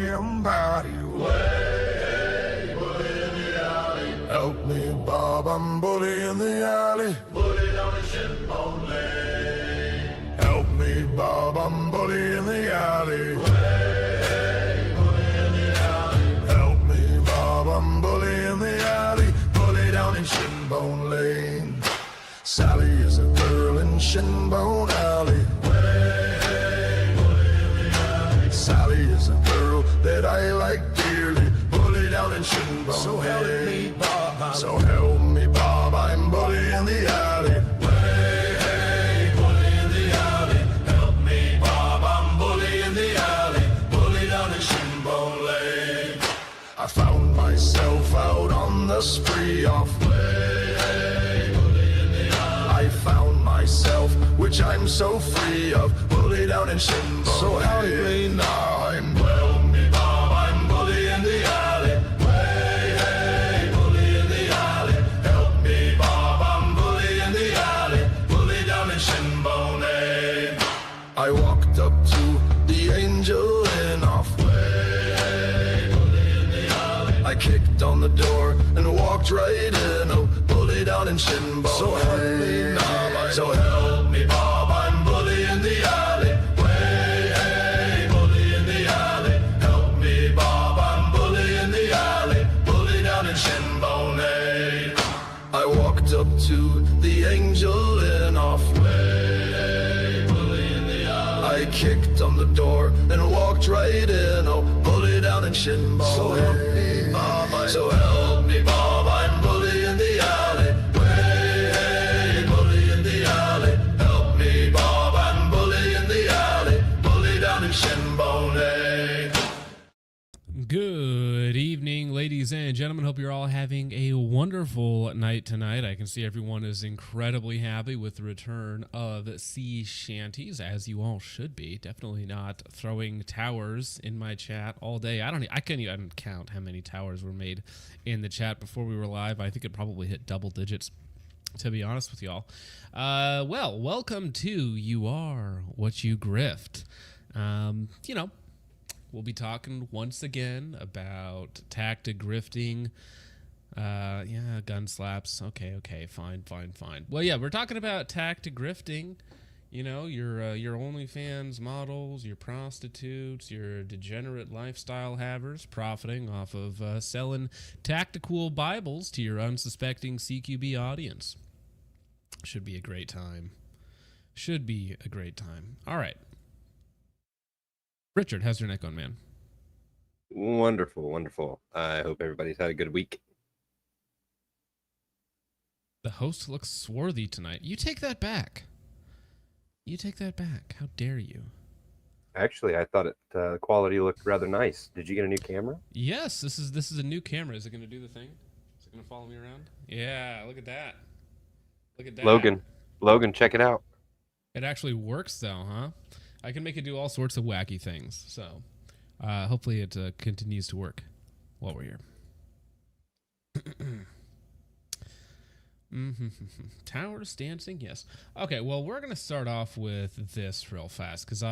somebody. Way, bully in the alley. Help me, Bob, I'm bully in the alley. Bully down the shinbone lane. Help me, Bob, I'm bully in the alley. Way, bully in the alley. Help me, Bob, I'm bully in the alley. Bully down in Shinbone Lane. Sally is a girl in Shinbone Alley. Way, bully in the alley. Sally is a girl that I like dearly. Bully down in Shinbone Lane. So help me, Bob. So help me, Bob. I'm bully in the alley. Way, bully in the alley. Help me, Bob. I'm bully in the alley. Bully down in Shinbone Lane. I found myself out on the spree off way. I found myself, which I'm so free of, bully down in Shinbone. So help me now, I'm help me, Bob, I'm bully in the alley. Way, hey, bully in the alley. Help me, Bob, I'm bully in the alley. Bully down in Shinbone. I walked up to the angel in off way. Bully in the alley. I kicked on the door and walked right in. Oh, bully down in Shinbone. So help me now, so help me, Bob, I'm bully in the alley. Way, hey, bully in the alley. Help me, Bob, I'm bully in the alley. Bully down in Shinbone. I walked up to the angel in off way. Bully in the alley. I kicked on the door and walked right in. Oh, bully down in Shinbone. So help me, Bob, so help me, Bob, I'm bully in the alley. Way, hey, bully in the alley. Help me, Bob, I'm bully in the alley. Bully down in Shinbone. Good evening, ladies and gentlemen. Hope you're all having a wonderful night tonight. I can see everyone is incredibly happy with the return of sea shanties, as you all should be. Definitely not throwing towers in my chat all day. I couldn't even count how many towers were made in the chat before we were live. I think it probably hit double digits, to be honest with y'all. Well, welcome to You Are What You Grift. We'll be talking once again about tactic grifting. Gun slaps. Okay, fine. Well, yeah, we're talking about tactic grifting. You know, your OnlyFans models, your prostitutes, your degenerate lifestyle havers profiting off of selling tactical Bibles to your unsuspecting CQB audience. Should be a great time. All right. Richard, how's your neck going, man? Wonderful. I hope everybody's had a good week. The host looks swarthy tonight. You take that back. How dare you? Actually, I thought the quality looked rather nice. Did you get a new camera? Yes, this is a new camera. Is it going to do the thing? Is it going to follow me around? Yeah, look at that. Logan, check it out. It actually works, though, huh? I can make it do all sorts of wacky things, so hopefully it continues to work while we're here. Towers dancing, yes. Okay, well, we're going to start off with this real fast because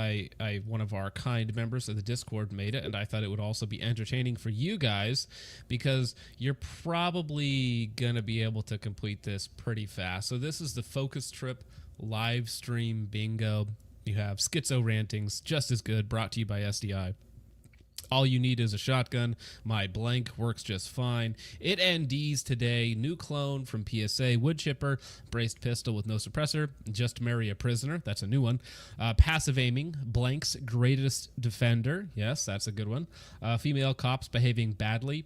one of our kind members of the Discord made it, and I thought it would also be entertaining for you guys because you're probably going to be able to complete this pretty fast. So this is the Focus Trip live stream bingo. You have Schizo Rantings, just as good, brought to you by SDI. All you need is a shotgun. My blank works just fine. It NDs today. New clone from PSA. Wood chipper. Braced pistol with no suppressor. Just marry a prisoner. That's a new one. Passive aiming. Blank's greatest defender. Yes, that's a good one. Female cops behaving badly.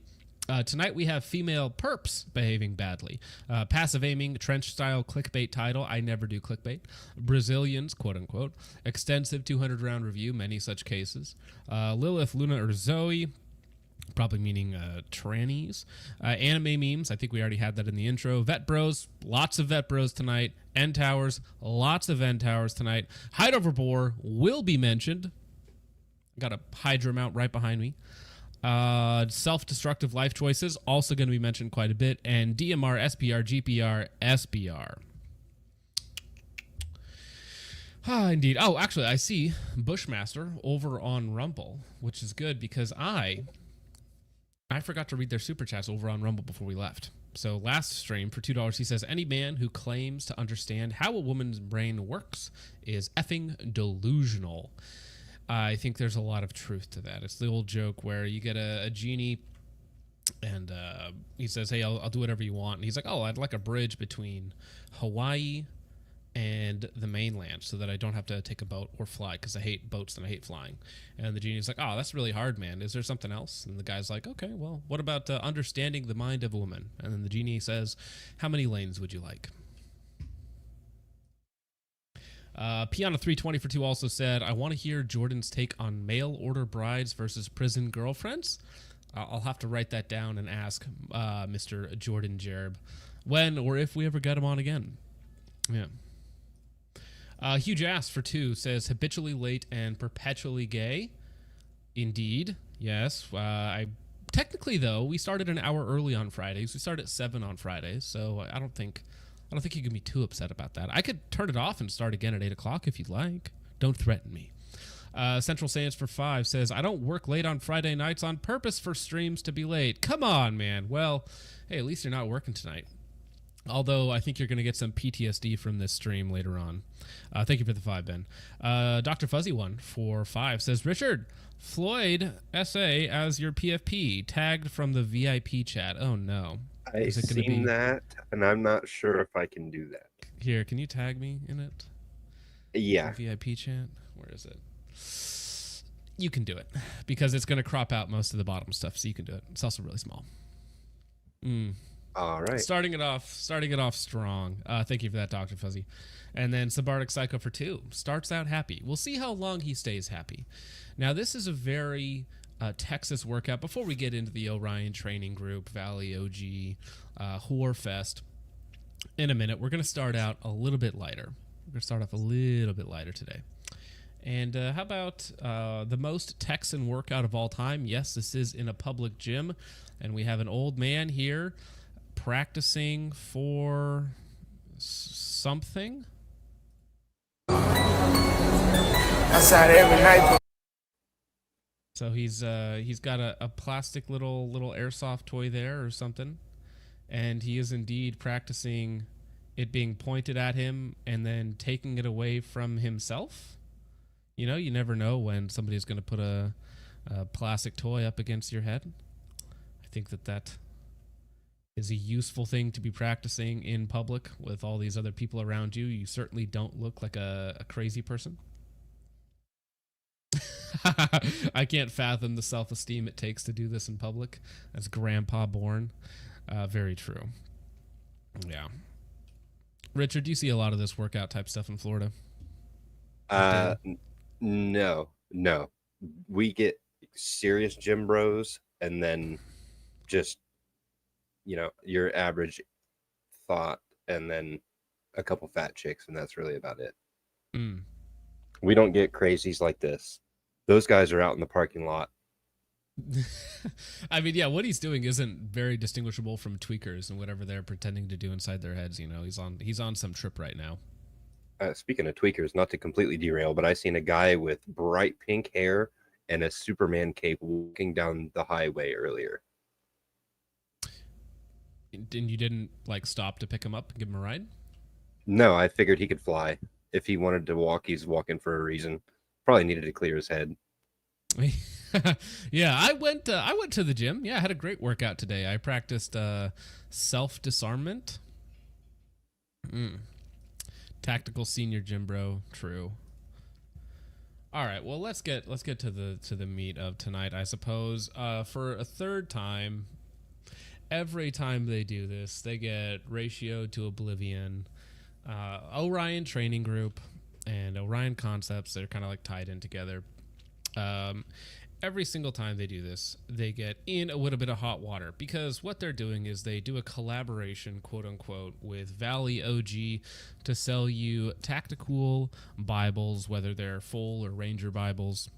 Tonight we have female perps behaving badly. Passive aiming, trench-style clickbait title. I never do clickbait. Brazilians, quote-unquote. Extensive 200-round review, many such cases. Lilith, Luna, or Zoe, probably meaning trannies. Anime memes, I think we already had that in the intro. Vet Bros, lots of Vet Bros tonight. End Towers, lots of End Towers tonight. Hide over Boar will be mentioned. Got a Hydra mount right behind me. Self-destructive life choices, also going to be mentioned quite a bit, and DMR, SPR, GPR, SBR. Ah, indeed. Oh, actually, I see Bushmaster over on Rumble, which is good because I forgot to read their super chats over on Rumble before we left. So last stream for $2, he says, any man who claims to understand how a woman's brain works is effing delusional. I think there's a lot of truth to that. It's the old joke where you get a genie and he says, hey, I'll do whatever you want. And he's like, oh, I'd like a bridge between Hawaii and the mainland so that I don't have to take a boat or fly because I hate boats and I hate flying. And the genie's like, oh, that's really hard, man. Is there something else? And the guy's like, okay, well, what about understanding the mind of a woman? And then the genie says, how many lanes would you like? Piano 320 for 2 also said, I want to hear Jordan's take on mail order brides versus prison girlfriends. I'll have to write that down and ask Mr. Jordan Jerb when or if we ever get him on again. Yeah. Huge Ass for 2 says, habitually late and perpetually gay. Indeed. Yes. Technically, though, we started an hour early on Fridays. We start at 7 on Fridays, so I don't think you can be too upset about that. I could turn it off and start again at 8 o'clock if you'd like. Don't threaten me. Central Sands for 5 says, I don't work late on Friday nights on purpose for streams to be late. Come on, man. Well, hey, at least you're not working tonight. Although I think you're going to get some PTSD from this stream later on. Thank you for the 5, Ben. Dr. Fuzzy One for 5 says, Richard, Floyd SA as your PFP, tagged from the VIP chat. Oh, no. I've seen that, and I'm not sure if I can do that. Here, can you tag me in it? Yeah. The VIP chat? Where is it? You can do it, because it's going to crop out most of the bottom stuff, so you can do it. It's also really small. All right. Starting it off strong. Thank you for that, Dr. Fuzzy. And then Sabardic Psycho for 2 starts out happy. We'll see how long he stays happy. Now, this is a very Texas workout. Before we get into the Orion Training Group, Valley OG, Whore Fest, in a minute, we're going to start out a little bit lighter. We're going to start off a little bit lighter today. And how about the most Texan workout of all time? Yes, this is in a public gym, and we have an old man here practicing for something. Outside every night. So he's got a plastic little airsoft toy there or something, and he is indeed practicing it being pointed at him and then taking it away from himself. You know, you never know when somebody's going to put a plastic toy up against your head. I think that is a useful thing to be practicing in public with all these other people around you. You certainly don't look like a crazy person. I can't fathom the self-esteem it takes to do this in public. That's grandpa born. Very true. Yeah. Richard, do you see a lot of this workout type stuff in Florida? No. We get serious gym bros and then just, your average thought and then a couple fat chicks, and that's really about it. We don't get crazies like this. Those guys are out in the parking lot. I mean, yeah, what he's doing isn't very distinguishable from tweakers and whatever they're pretending to do inside their heads. He's on some trip right now. Speaking of tweakers, not to completely derail, but I seen a guy with bright pink hair and a Superman cape walking down the highway earlier. And you didn't stop to pick him up and give him a ride? No, I figured he could fly. If he wanted to walk, he's walking for a reason. Probably needed to clear his head. Yeah, I went to the gym. Yeah, I had a great workout today. I practiced self-disarmament. Tactical senior gym bro. True. All right, well, let's get to the meat of tonight, I suppose. For a third time, every time they do this, they get ratioed to oblivion. Orion Training Group and Orion Concepts, they're kind of tied in together. Every single time they do this, they get in a little bit of hot water because what they're doing is they do a collaboration, quote unquote, with Valley OG to sell you tactical Bibles, whether they're full or Ranger Bibles,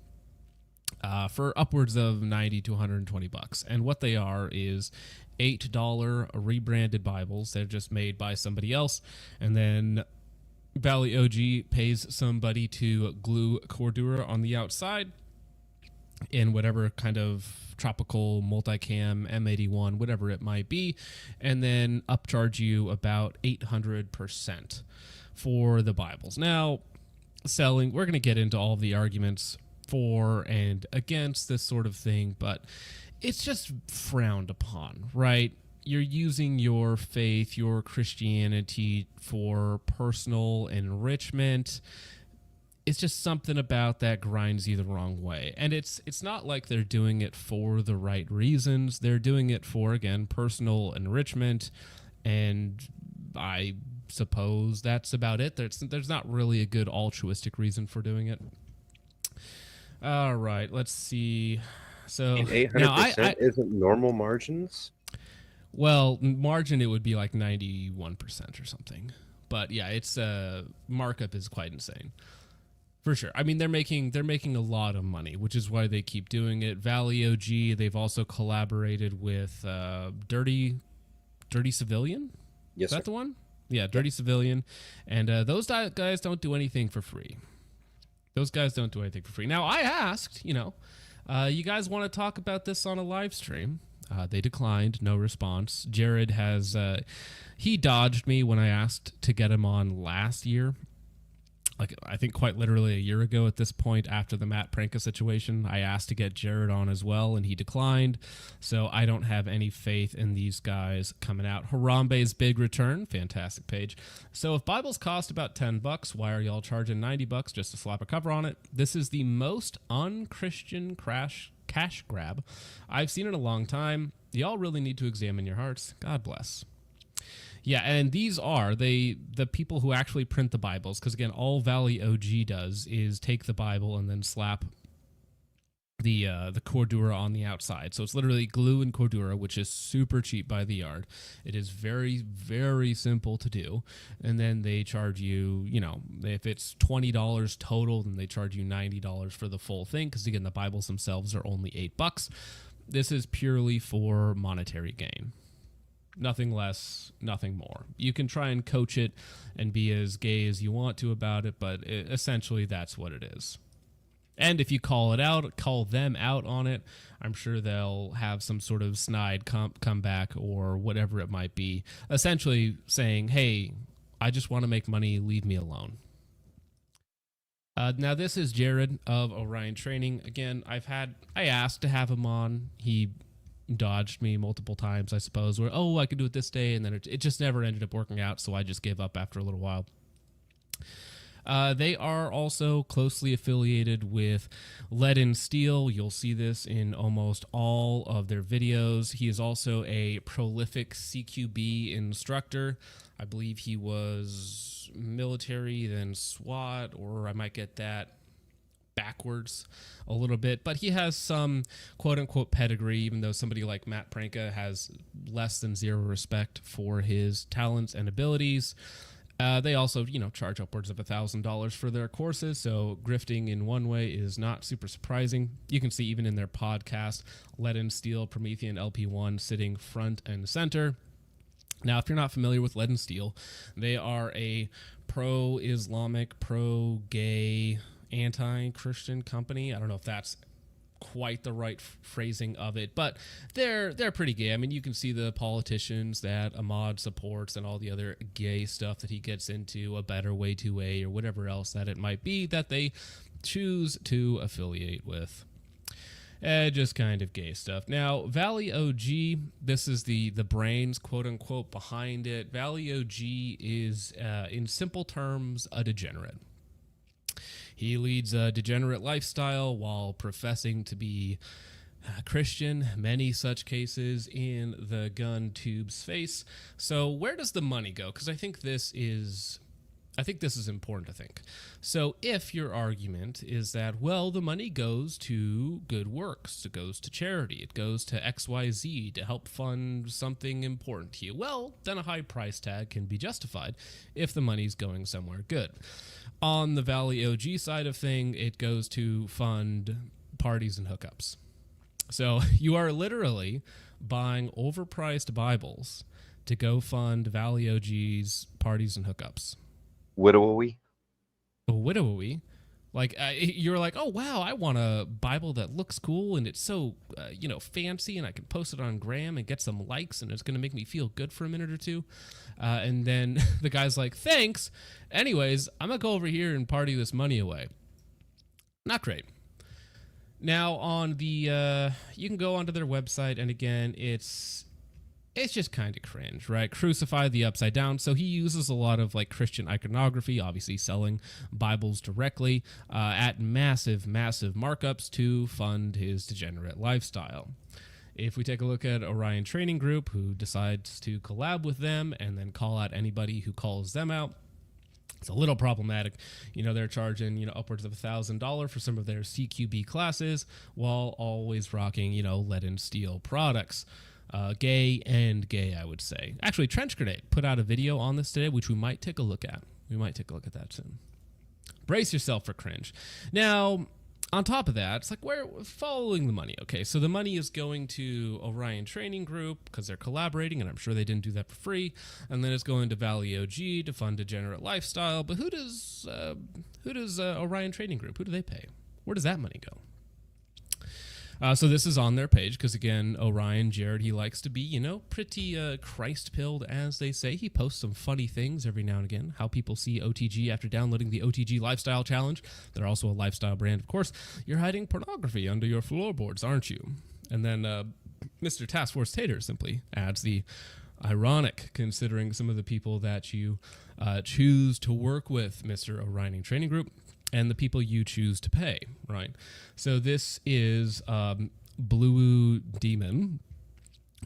for upwards of $90 to $120. And what they are is $8 rebranded Bibles. They're just made by somebody else, and then Valley OG pays somebody to glue Cordura on the outside in whatever kind of tropical multicam M81, whatever it might be, and then upcharge you about 800% for the Bibles. Now, selling, we're going to get into all the arguments for and against this sort of thing, but it's just frowned upon, right? You're using your faith, your Christianity for personal enrichment. It's just something about that grinds you the wrong way. And it's not like they're doing it for the right reasons. They're doing it for, again, personal enrichment. And I suppose that's about it. There's not really a good altruistic reason for doing it. All right, let's see. So 800% isn't normal margins? Well, margin, it would be like 91% or something. But yeah, it's markup is quite insane. For sure. I mean, they're making a lot of money, which is why they keep doing it. Valley OG, they've also collaborated with Dirty Civilian. Yes, is that sir. the one? Yeah, Dirty Civilian. And those guys don't do anything for free. Those guys don't do anything for free. Now, I asked, you guys want to talk about this on a live stream? They declined, no response. Jared has, he dodged me when I asked to get him on last year. Like, I think quite literally a year ago at this point, after the Matt Pranka situation, I asked to get Jared on as well, and he declined. So I don't have any faith in these guys coming out. Harambe's big return, fantastic page. So if Bibles cost about $10, why are y'all charging $90 just to slap a cover on it? This is the most unchristian cash grab I've seen in a long time. Y'all really need to examine your hearts. God bless. Yeah, and these are the people who actually print the Bibles, because again, all Valley OG does is take the Bible and then slap the Cordura on the outside. So it's literally glue and Cordura, which is super cheap by the yard. It is very, very simple to do. And then they charge you, if it's $20 total, then they charge you $90 for the full thing, because again, the Bibles themselves are only $8. This is purely for monetary gain. Nothing less, nothing more. You can try and coach it and be as gay as you want to about it, but essentially that's what it is. And if you call them out on it, I'm sure they'll have some sort of snide comeback or whatever it might be, essentially saying, hey, I just want to make money, leave me alone. Now, this is Jared of Orion Training. Again, I asked to have him on. He dodged me multiple times, I suppose, where, I could do it this day, and then it just never ended up working out, so I just gave up after a little while. They are also closely affiliated with Lead and Steel. You'll see this in almost all of their videos. He is also a prolific CQB instructor. I believe he was military, then SWAT, or I might get that backwards a little bit, but he has some quote-unquote pedigree, even though somebody like Matt Pranka has less than zero respect for his talents and abilities. They also, charge upwards of $1,000 for their courses, so grifting in one way is not super surprising. You can see even in their podcast, Lead and Steel, Promethean LP1 sitting front and center. Now, if you're not familiar with Lead and Steel, they are a pro-Islamic, pro-gay, anti-Christian company. I don't know if that's quite the right phrasing of it, but they're pretty gay. I mean, you can see the politicians that Ahmad supports and all the other gay stuff that he gets into, A Better Way 2A or whatever else that it might be that they choose to affiliate with. Just kind of gay stuff. Now, Valley OG, this is the brains, quote-unquote, behind it. Valley OG is, in simple terms, a degenerate. He leads a degenerate lifestyle while professing to be Christian, many such cases in the gun tube space. So where does the money go? Because I think this is important to think. So if your argument is that, well, the money goes to good works, it goes to charity, it goes to XYZ to help fund something important to you, well, then a high price tag can be justified if the money's going somewhere good. On the Valley OG side of thing, it goes to fund parties and hookups. So you are literally buying overpriced Bibles to go fund Valley OG's parties and hookups. Widowy? Widowy. Like you're like, oh wow, I want a Bible that looks cool and it's so fancy, and I can post it on Gram and get some likes, and it's going to make me feel good for a minute or two. And then the guy's like, thanks. Anyways, I'm gonna go over here and party this money away. Not great. Now on the you can go onto their website, and again, it's just kind of cringe, right? Crucify the upside down. So he uses a lot of like Christian iconography, obviously selling Bibles directly at massive markups to fund his degenerate lifestyle. If we take a look at Orion Training Group, who decides to collab with them and then call out anybody who calls them out, it's a little problematic. They're charging, upwards of $1,000 for some of their CQB classes while always rocking, lead and steel products. Gay, I would say. Actually, Trench Grenade put out a video on this today, which we might take a look at. We might take a look at that soon. Brace yourself for cringe. Now, on top of that, it's like we're following the money. Okay, so the money is going to Orion Training Group because they're collaborating, and I'm sure they didn't do that for free. And then it's going to Valley OG to fund Degenerate Lifestyle. But who does Orion Training Group? Who do they pay? Where does that money go? So this is on their page because, again, Orion Jared, he likes to be, pretty Christ-pilled, as they say. He posts some funny things every now and again, how people see OTG after downloading the OTG Lifestyle Challenge. They're also a lifestyle brand, of course. You're hiding pornography under your floorboards, aren't you? And then Mr. Task Force Tater simply adds the ironic, considering some of the people that you choose to work with, Mr. Orion Training Group, and the people you choose to pay, right? So this is Blue Demon,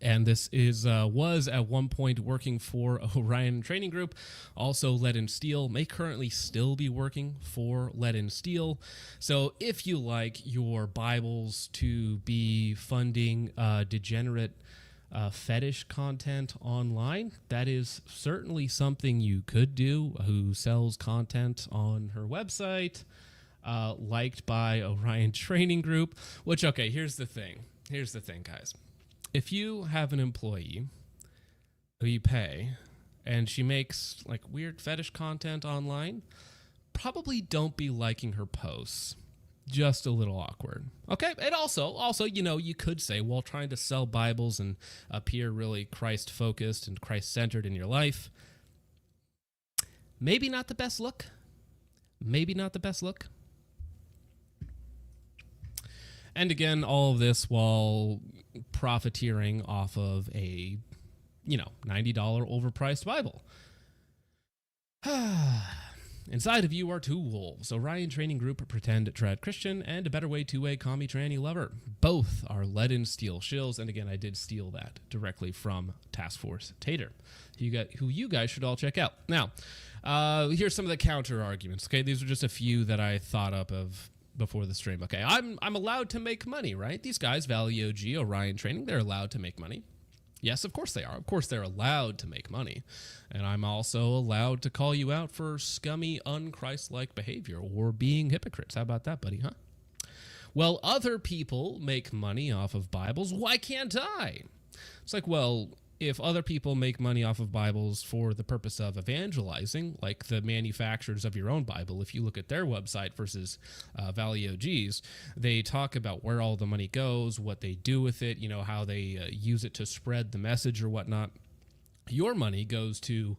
and this is was at one point working for Orion Training Group, also Lead and Steel, may currently still be working for Lead and Steel. So if you like your Bibles to be funding degenerate fetish content online, that is certainly something you could do. Who sells content on her website, liked by Orion Training Group, which, okay, here's the thing, guys. If you have an employee who you pay and she makes like weird fetish content online, probably don't be liking her posts. Just a little awkward. Okay, and also, you could say, while trying to sell Bibles and appear really Christ-focused and Christ-centered in your life, maybe not the best look. And again, all of this while profiteering off of a, $90 overpriced Bible. Inside of you are two wolves, Orion Training Group, pretend trad Christian, and a better way to a commie tranny lover. Both are lead and steel shills, and again, I did steal that directly from Task Force Tater, who you guys should all check out. Now, here's some of the counter arguments. Okay, these are just a few that I thought up of before the stream. Okay, I'm allowed to make money, right? These guys, Valley OG, Orion Training, they're allowed to make money. Yes, of course they are. Of course they're allowed to make money. And I'm also allowed to call you out for scummy, unchristlike behavior or being hypocrites. How about that, buddy, huh? Well, other people make money off of Bibles. Why can't I? It's like, well, if other people make money off of Bibles for the purpose of evangelizing, like the manufacturers of your own Bible, if you look at their website versus Valley OG's, they talk about where all the money goes, what they do with it, how they use it to spread the message or whatnot. Your money goes to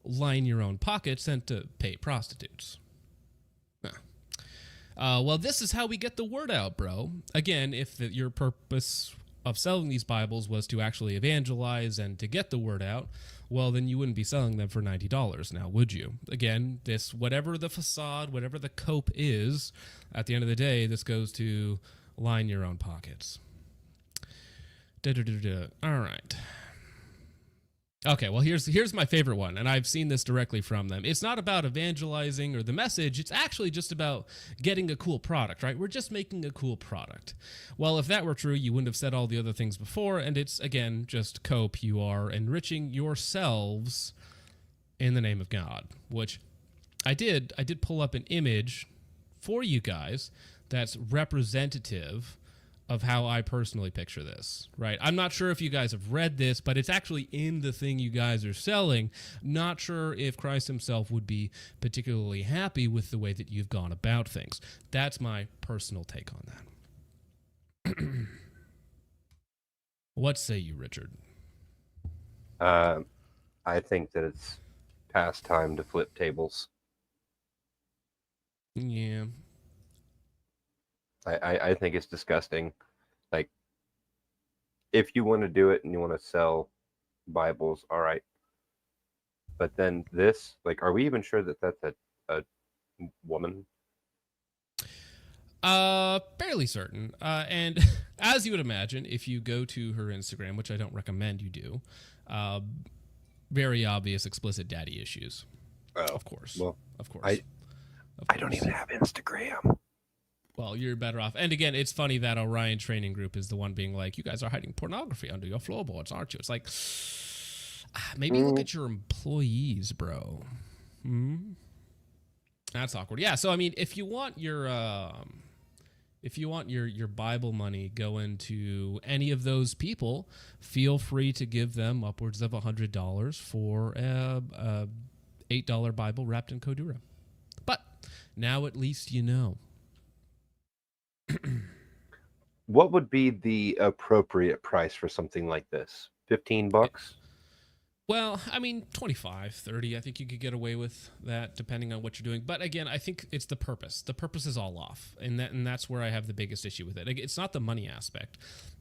line your own pockets and to pay prostitutes. Well, this is how we get the word out, bro. Again, if your purpose of selling these Bibles was to actually evangelize and to get the word out, well, then you wouldn't be selling them for $90 now, would you? Again, this, whatever the facade, whatever the cope is, at the end of the day, this goes to line your own pockets. All right. Okay, well, here's my favorite one, and I've seen this directly from them. It's not about evangelizing or the message. It's actually just about getting a cool product, right? We're just making a cool product. Well, if that were true, you wouldn't have said all the other things before, and it's, again, just cope. You are enriching yourselves in the name of God, which I did pull up an image for you guys that's representative of how I personally picture this, right? I'm not sure if you guys have read this, but it's actually in the thing you guys are selling. Not sure if Christ himself would be particularly happy with the way that you've gone about things. That's my personal take on that. What say you, Richard? I think that it's past time to flip tables. Yeah. I think it's disgusting. Like, if you want to do it and you want to sell Bibles, all right. But then this, like, are we even sure that that's a woman? Fairly certain. And as you would imagine, if you go to her Instagram, which I don't recommend you do, very obvious explicit daddy issues. Oh, of course. Well, of course. I don't even have Instagram. Well, you're better off. And again, it's funny that Orion Training Group is the one being like, you guys are hiding pornography under your floorboards, aren't you? It's like, maybe look at your employees, bro. That's awkward. Yeah, so I mean, if you want your Bible money going to any of those people, feel free to give them upwards of $100 for a $8 Bible wrapped in Kodura. But now at least you know. What would be the appropriate price for something like this? $15? Well, I mean, 25, 30, I think you could get away with that depending on what you're doing. But again, I think it's the purpose. The purpose is all off. And that's where I have the biggest issue with it. It's not the money aspect.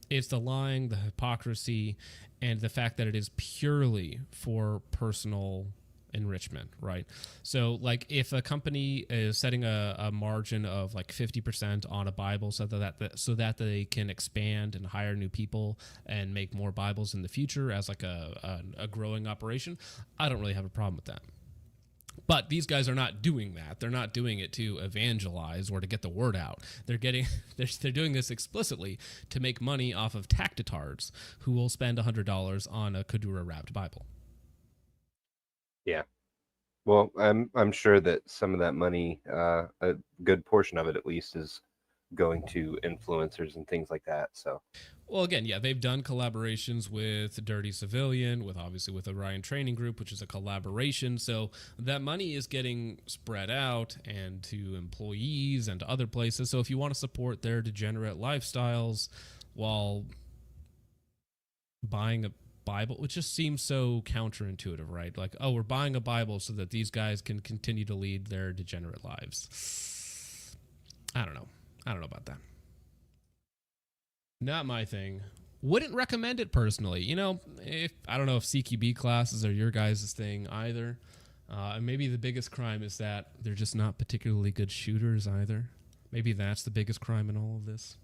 It's the lying, the hypocrisy, and the fact that it is purely for personal enrichment, right? So like if a company is setting a margin of like 50% on a Bible so that they can expand and hire new people and make more Bibles in the future as like a growing operation, I don't really have a problem with that. But these guys are not doing that. They're not doing it to evangelize or to get the word out. They're doing this explicitly to make money off of tactitards who will spend $100 on a Kodura wrapped Bible. Yeah. Well, I'm sure that some of that money, a good portion of it at least, is going to influencers and things like that. So, well, again, yeah, they've done collaborations with Dirty Civilian, with Orion Training Group, which is a collaboration. So that money is getting spread out and to employees and to other places. So if you want to support their degenerate lifestyles while buying a Bible, which just seems so counterintuitive, right? Like, oh, we're buying a Bible so that these guys can continue to lead their degenerate lives. I don't know about that. Not my thing. Wouldn't recommend it personally. You know, I don't know if CQB classes are your guys' thing either. And maybe the biggest crime is that they're just not particularly good shooters either. Maybe that's the biggest crime in all of this.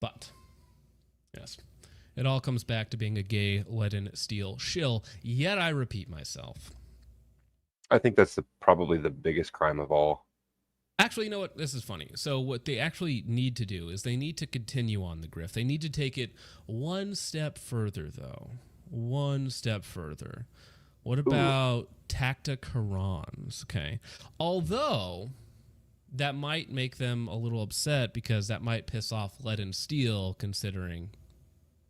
But, yes. It all comes back to being a gay, leaden steel shill. Yet I repeat myself. I think that's probably the biggest crime of all. Actually, you know what? This is funny. So what they actually need to do is they need to continue on the grift. They need to take it one step further, though. One step further. What about Tacta Qurans? Okay. Although that might make them a little upset because that might piss off leaden steel, considering...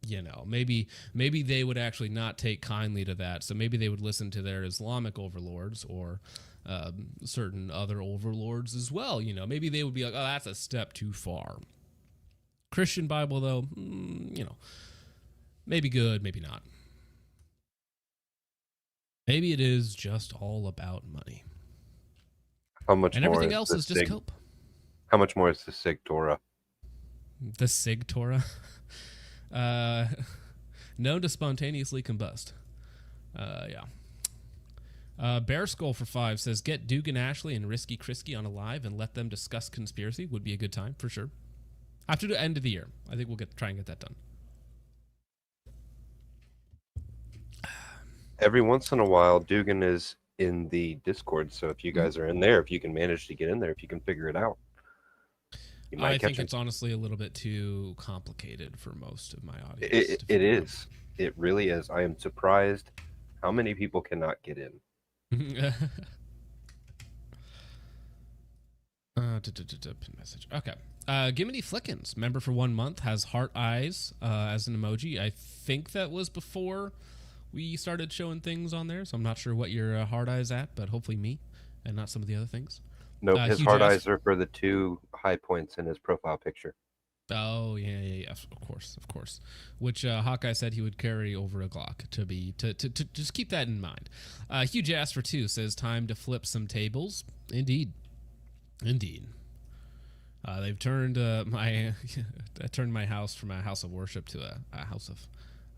You know, maybe they would actually not take kindly to that. So maybe they would listen to their Islamic overlords or certain other overlords as well. You know, maybe they would be like, oh, that's a step too far. Christian Bible, though, you know, maybe good, maybe not. Maybe it is just all about money. How much and more everything else is just cope. How much more is the Sig Torah? The Sig Torah? Known to spontaneously combust. Yeah. Bear Skull for 5 says, get Dugan Ashley and Risky Krisky on a live and let them discuss conspiracy. Would be a good time, for sure. After the end of the year. I think we'll try and get that done. Every once in a while, Dugan is in the Discord, so if you guys are in there, if you can manage to get in there, if you can figure it out. I think it's honestly a little bit too complicated for most of my audience. It is. It really is. I am surprised how many people cannot get in. Message. Okay. Giminy Flickens, member for 1 month, has heart eyes as an emoji. I think that was before we started showing things on there, so I'm not sure what your heart eyes at, but hopefully me and not some of the other things. Nope, his Huge hard ass- eyes are for the 2 high points in his profile picture. Oh yeah, of course. Which Hawkeye said he would carry over a Glock to just keep that in mind. Huge ass for 2 says time to flip some tables. Indeed. They've turned I turned my house from a house of worship to a house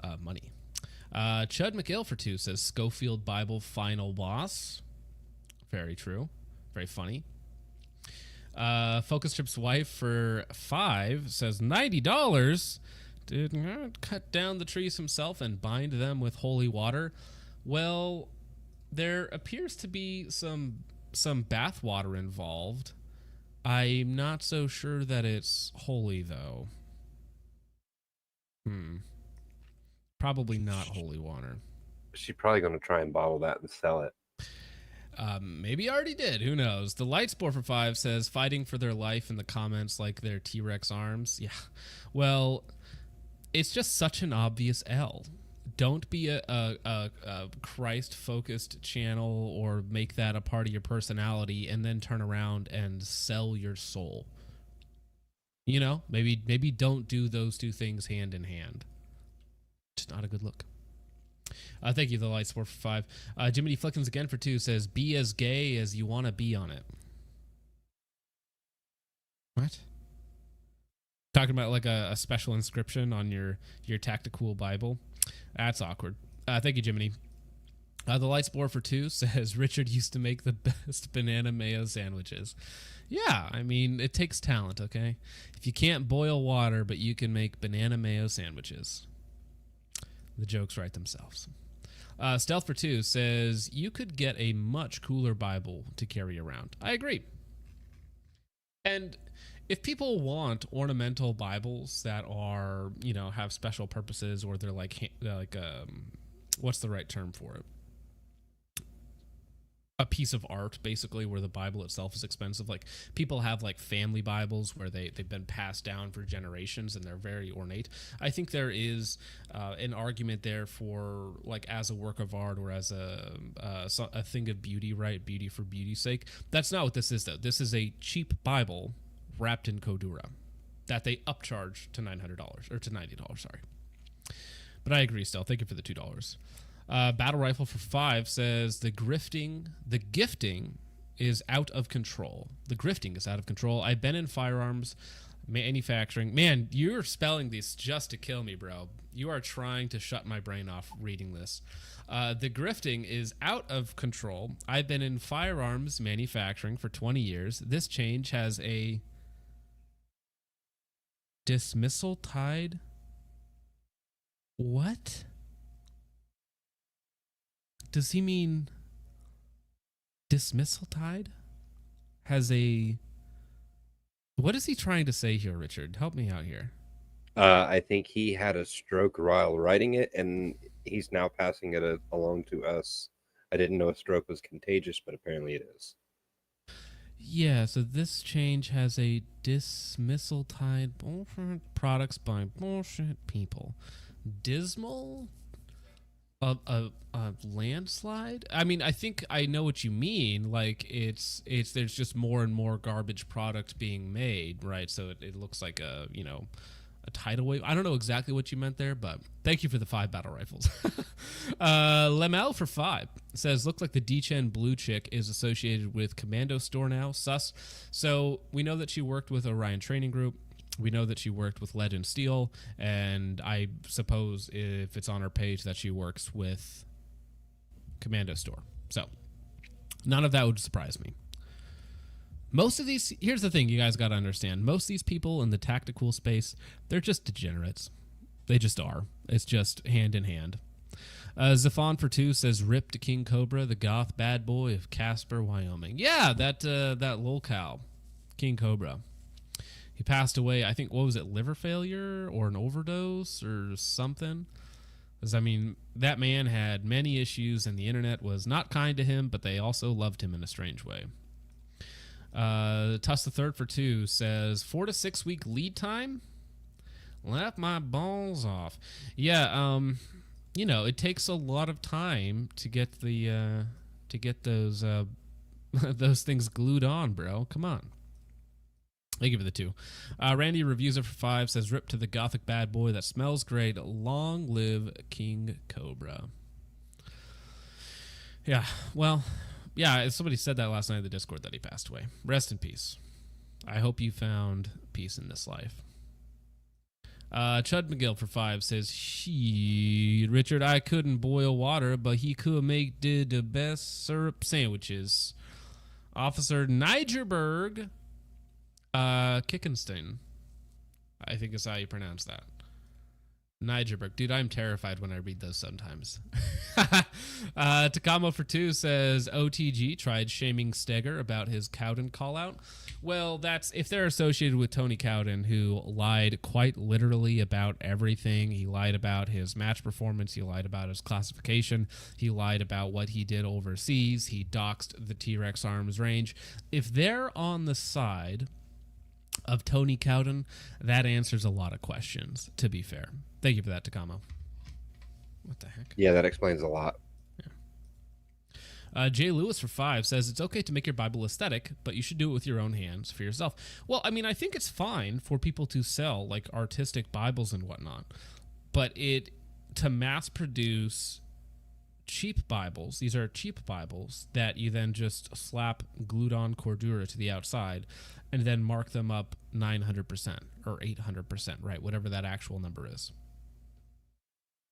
of money. Chud McGill for 2 says Schofield Bible final boss. Very true. Very funny. Focus Trip's wife for 5 says $90 did not cut down the trees himself and bind them with holy water. Well, there appears to be some bath water involved. I'm not so sure that it's holy though. Probably not holy water. She's probably going to try and bottle that and sell it. Maybe already did. Who knows? The Lightspore for 5 says fighting for their life in the comments like their T-Rex arms. Yeah. Well, it's just such an obvious L. Don't be a Christ-focused channel or make that a part of your personality and then turn around and sell your soul. You know, maybe don't do those two things hand in hand. Just not a good look. Thank you, the Lightsport for 5. Jiminy Flickens again for 2 says, be as gay as you want to be on it. What? Talking about like a special inscription on your tactical Bible. That's awkward. Thank you, Jiminy. The Lightspore for 2 says, Richard used to make the best banana mayo sandwiches. Yeah, I mean, it takes talent, okay? If you can't boil water, but you can make banana mayo sandwiches. The jokes write themselves. Stealth for 2 says, you could get a much cooler Bible to carry around. I agree. And if people want ornamental Bibles that are, you know, have special purposes, or they're like what's the right term for it? A piece of art, basically, where the Bible itself is expensive. Like, people have like family Bibles where they've been passed down for generations and they're very ornate. I think there is an argument there for, like, as a work of art or as a thing of beauty, right? Beauty for beauty's sake. That's not what this is, though. This is a cheap Bible wrapped in Codura that they upcharge to $900 or to $90. Sorry, but I agree. Still, thank you for the $2. Battle Rifle for 5 says the gifting is out of control. The grifting is out of control. I've been in firearms manufacturing. Man, you're spelling these just to kill me, bro. You are trying to shut my brain off reading this. The grifting is out of control. I've been in firearms manufacturing for 20 years. This change has a dismissal tide. What? Does he mean dismissal tide? Has a... What is he trying to say here, Richard? Help me out here. I think he had a stroke while writing it, and he's now passing it along to us. I didn't know a stroke was contagious, but apparently it is. Yeah, so this change has a dismissal tide. Bullshit products by bullshit people. Dismal? A landslide? I mean, I think I know what you mean. Like, it's there's just more and more garbage product being made, right? So it looks like a tidal wave. I don't know exactly what you meant there, but thank you for the 5 battle rifles. Lemel for 5 says, look like the D-Chen blue chick is associated with Commando Store now. Sus. So we know that she worked with Orion Training Group. We know that she worked with Legend Steel, and I suppose if it's on her page that she works with Commando Store. So none of that would surprise me. Most of these, here's the thing you guys got to understand. Most of these people in the tactical space, they're just degenerates. They just are. It's just hand in hand. Zafon for 2 says, rip to King Cobra, the goth bad boy of Casper, Wyoming. Yeah, that lolcow, King Cobra. He passed away, I think, what was it, liver failure or an overdose or something? Because, I mean, that man had many issues, and the internet was not kind to him, but they also loved him in a strange way. Tuss the Third for 2 says 4 to 6 week lead time. Laugh my balls off. Yeah, it takes a lot of time to get those those things glued on, bro. Come on. I give it the 2. Randy reviews it for 5, says rip to the gothic bad boy that smells great. Long live King Cobra. Yeah, well, yeah, somebody said that last night in the Discord that he passed away. Rest in peace. I hope you found peace in this life. Chud McGill for 5 says, "She Richard, I couldn't boil water, but he could make the best syrup sandwiches." Officer Nigerberg Kickenstein, I think is how you pronounce that. Nigerberg. Dude, I'm terrified when I read those sometimes. Takamo for 2 says, OTG tried shaming Steger about his Cowden call-out. Well, that's if they're associated with Tony Cowden, who lied quite literally about everything. He lied about his match performance. He lied about his classification. He lied about what he did overseas. He doxed the T-Rex arms range. If they're on the side of Tony Cowden, that answers a lot of questions, to be fair. Thank you for that, Takamo. What the heck? Yeah, that explains a lot. Yeah. Jay Lewis for 5 says, it's okay to make your Bible aesthetic, but you should do it with your own hands for yourself. Well, I mean, I think it's fine for people to sell, like, artistic Bibles and whatnot, but to mass produce cheap Bibles, these are cheap Bibles that you then just slap glued on Cordura to the outside and then mark them up 900% or 800%, right? Whatever that actual number is.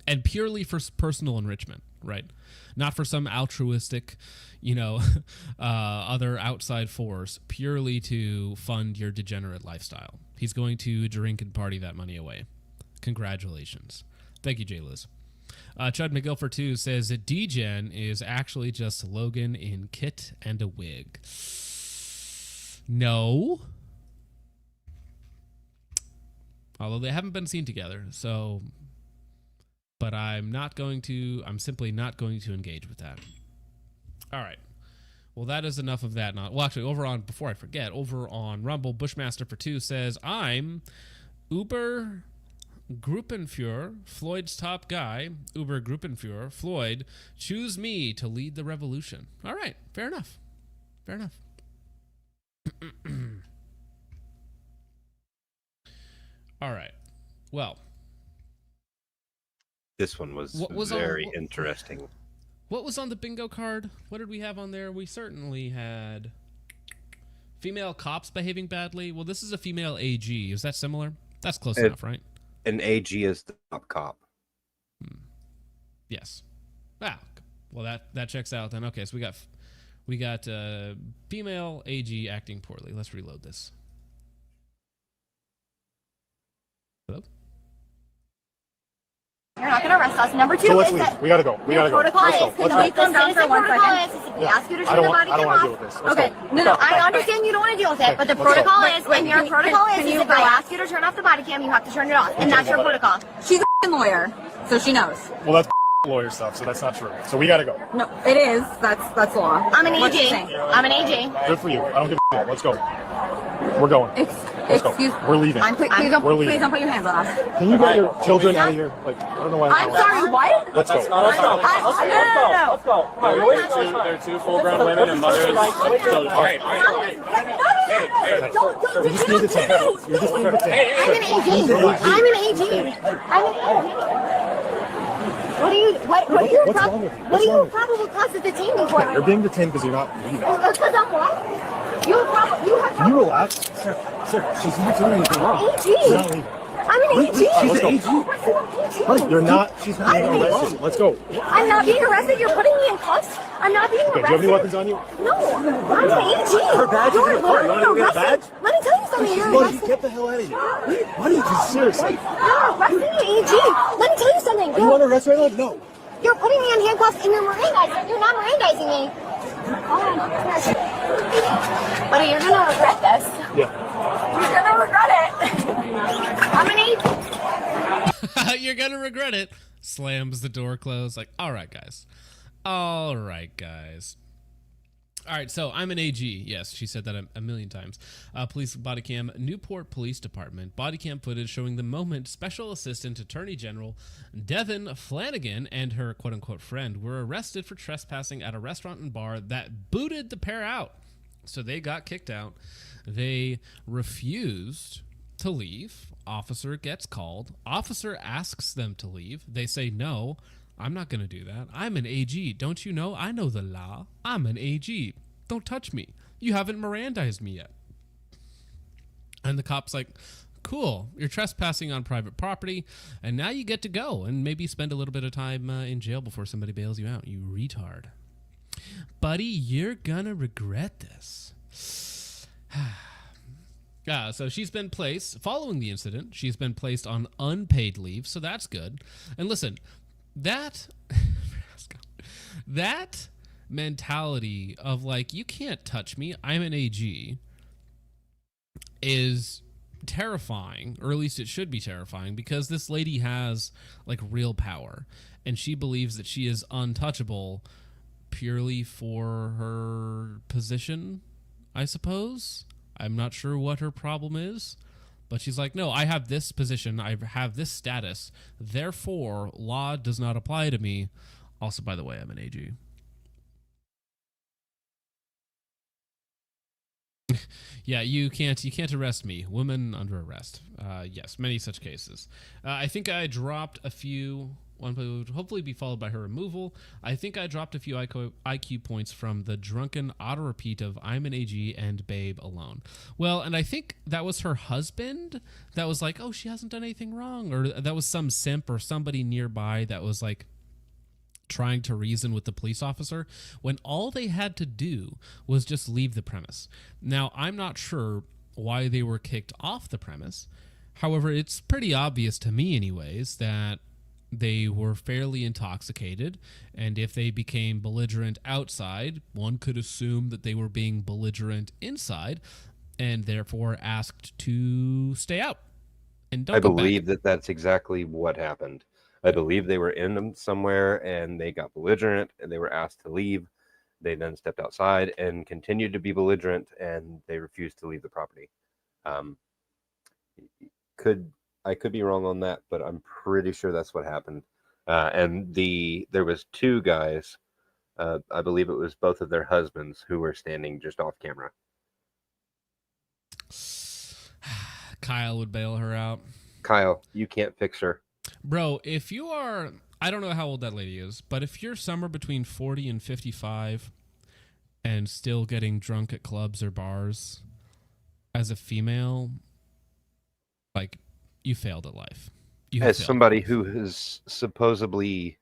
And purely for personal enrichment, right? Not for some altruistic, other outside force, purely to fund your degenerate lifestyle. He's going to drink and party that money away. Congratulations. Thank you, Jay Liz. Chud McGill for 2 says that D-Gen is actually just Logan in kit and a wig. No. Although they haven't been seen together, so... But I'm simply not going to engage with that. All right. Well, that is enough of that. Before I forget, over on Rumble, Bushmaster for 2 says, I'm Uber Gruppenführer, Floyd's top guy, Uber Gruppenführer, Floyd, choose me to lead the revolution. All right, fair enough. All right, well. This one was very interesting. What was on the bingo card? What did we have on there? We certainly had female cops behaving badly. Well, this is a female AG. Is that similar? That's close enough, right? An AG is the top cop. Yes. Ah, well, that checks out then. Okay, so we got female AG acting poorly. Let's reload this. Hello? You're not going to arrest us. Number 2 so let's is leave. that We got to go. We got to go. protocol Let's go. is, can we calm down for 1 second? We ask you to turn your body I don't cam want to off. deal with this. Let's Okay, go. no, I understand you don't want to deal with it, but the protocol is, and your protocol is if I ask you to turn off the body cam, you have to turn it off, and that's your protocol. She's a lawyer, so she knows. Well, that's lawyer stuff, so that's not true. So we got to go. No, it is. That's law. I'm an What's AG. she saying? I'm an AG. Good for you. I don't give a shit. Let's go. We're going. Let's go. Excuse. We're leaving. Please don't put your hands on us. Can you get your children out of here? Like, I don't know why. I'm sorry. What? Let's go. Let's go. They're two full-grown women and mothers. You just need to take. You just need to take. I'm an AG. What are you probable cause of detaining for? You're being detained because you're not leaving. Because I'm what? Can you relax? Sir, she's not doing anything wrong. AG. She's not leaving. I'm an AG. She's an AG. Honey, you're not. She's not being arrested. Let's go. I'm not being arrested. You're putting me in cuffs. I'm not being Okay, arrested. do you have any weapons on you? No, I'm an AG. Her badge is in the car. You want to go get a badge? Let me tell you something. You're Buddy, arrested. get the hell out of here. Buddy, just seriously. You're arresting me, AG. Let me tell you something. You want to arrest right now? No. You're putting me in handcuffs and you're Mirandizing. You're not Mirandizing me. Buddy, you're gonna regret this. Yeah. You're gonna regret it. I'm an AG. You're gonna regret it. Slams the door closed. Like, all right, guys. All right, so I'm an AG. Yes, she said that a million times. Police body cam, Newport Police Department. Body cam footage showing the moment Special Assistant Attorney General Devin Flanagan and her quote-unquote friend were arrested for trespassing at a restaurant and bar that booted the pair out. So they got kicked out. They refused to leave. Officer gets called. Officer asks them to leave. They say no. I'm not going to do that. I'm an AG. Don't you know? I know the law. I'm an AG. Don't touch me. You haven't Mirandized me yet. And the cop's like, cool, you're trespassing on private property, and now you get to go and maybe spend a little bit of time in jail before somebody bails you out, you retard. Buddy, you're going to regret this. So she's been placed, following the incident, she's been placed on unpaid leave, so that's good. And listen, that mentality of like, you can't touch me, I'm an AG, is terrifying, or at least it should be terrifying, because this lady has like real power, and she believes that she is untouchable purely for her position, I suppose. I'm not sure what her problem is. But she's like, no, I have this position, I have this status, therefore law does not apply to me. Also, by the way, I'm an AG. Yeah, you can't arrest me. Women under arrest. Yes, many such cases. I think I dropped a few. One would hopefully be followed by her removal. I think I dropped a few IQ points from the drunken auto-repeat of I'm an AG and babe alone. Well, and I think that was her husband that was like, oh, she hasn't done anything wrong. Or that was some simp or somebody nearby that was like trying to reason with the police officer when all they had to do was just leave the premise. Now, I'm not sure why they were kicked off the premise. However, it's pretty obvious to me anyways that they were fairly intoxicated, and if they became belligerent outside, one could assume that they were being belligerent inside, and therefore asked to stay out. And don't I go believe back. that's exactly what happened. I believe they were in them somewhere, and they got belligerent, and they were asked to leave. They then stepped outside and continued to be belligerent, and they refused to leave the property. I could be wrong on that, but I'm pretty sure that's what happened. And there was two guys, I believe it was both of their husbands, who were standing just off camera. Kyle would bail her out. Kyle, you can't fix her. Bro, if you are, I don't know how old that lady is, but if you're somewhere between 40 and 55 and still getting drunk at clubs or bars as a female, like, you failed at life. As somebody who has supposedly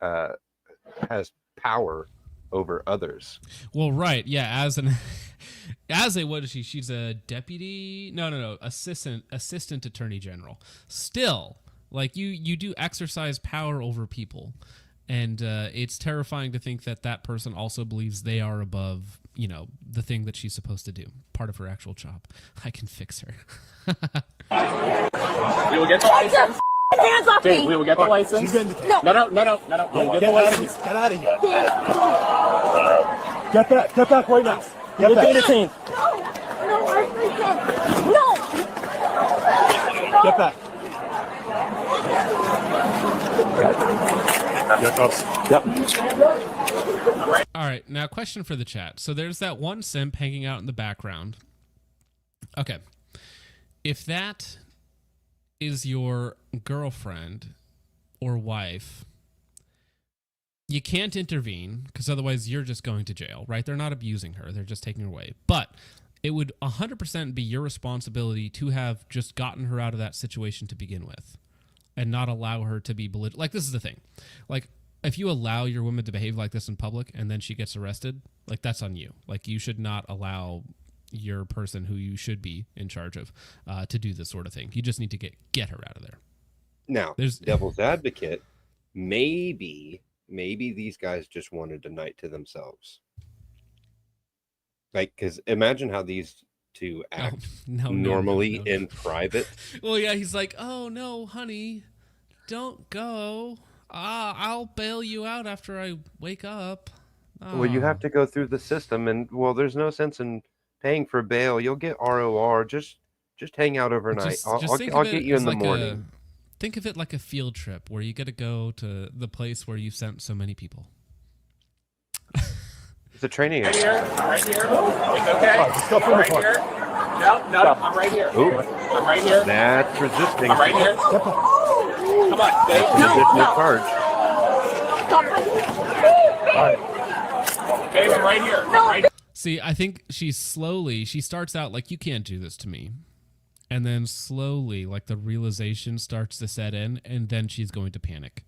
has power over others. Well, right, yeah. As a what is she? She's a deputy. No. Assistant attorney general. Still, like you do exercise power over people, and it's terrifying to think that person also believes they are above, the thing that she's supposed to do, part of her actual job. I can fix her. We will get the license. Hands off Jake, me! we will get the license. No. No. We'll get the license. Get out of here. Get back. Get back right now. Get back. No, I freaking no. Get back. Yep. All right, now question for the chat. So there's that one simp hanging out in the background. Okay. If that is your girlfriend or wife, you can't intervene because otherwise you're just going to jail, right? They're not abusing her. They're just taking her away. But it would 100% be your responsibility to have just gotten her out of that situation to begin with and not allow her to be belligerent. Like, this is the thing. Like, if you allow your woman to behave like this in public and then she gets arrested, like, that's on you. Like, you should not allow your person who you should be in charge of to do this sort of thing. You just need to get her out of there. Now, there's devil's advocate. Maybe these guys just wanted a night to themselves. Like, because imagine how these two act normally in private. Well, yeah, he's like, oh, no, honey, don't go. I'll bail you out after I wake up. Well, you have Oh. to go through the system, and well, there's no sense in paying for bail. You'll get ROR. Just hang out overnight. Just think I'll of get it you in as the like morning. think of it like a field trip where you get to go to the place where you sent so many people. It's a training. Right here. Right here. It's okay. Let's go from the Right car. here. No, I'm right here. Ooh. I'm right here. That's resisting. I'm right here. Come on, Dave. Resisting charge. Dave, I'm right here. Right here. See, I think she starts out like, you can't do this to me. And then slowly, like the realization starts to set in, and then she's going to panic.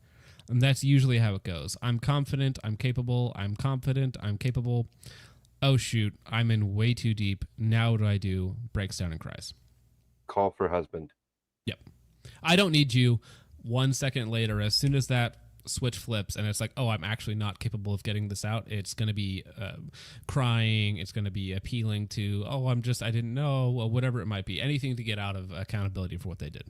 And that's usually how it goes. I'm confident, I'm capable, I'm confident, I'm capable. Oh shoot, I'm in way too deep. Now what do I do? Breaks down and cries. Call for husband. Yep. I don't need you. 1 second later, as soon as that switch flips and it's like, oh, I'm actually not capable of getting this out, it's going to be crying. It's going to be appealing to, oh, I didn't know, or whatever it might be. Anything to get out of accountability for what they did.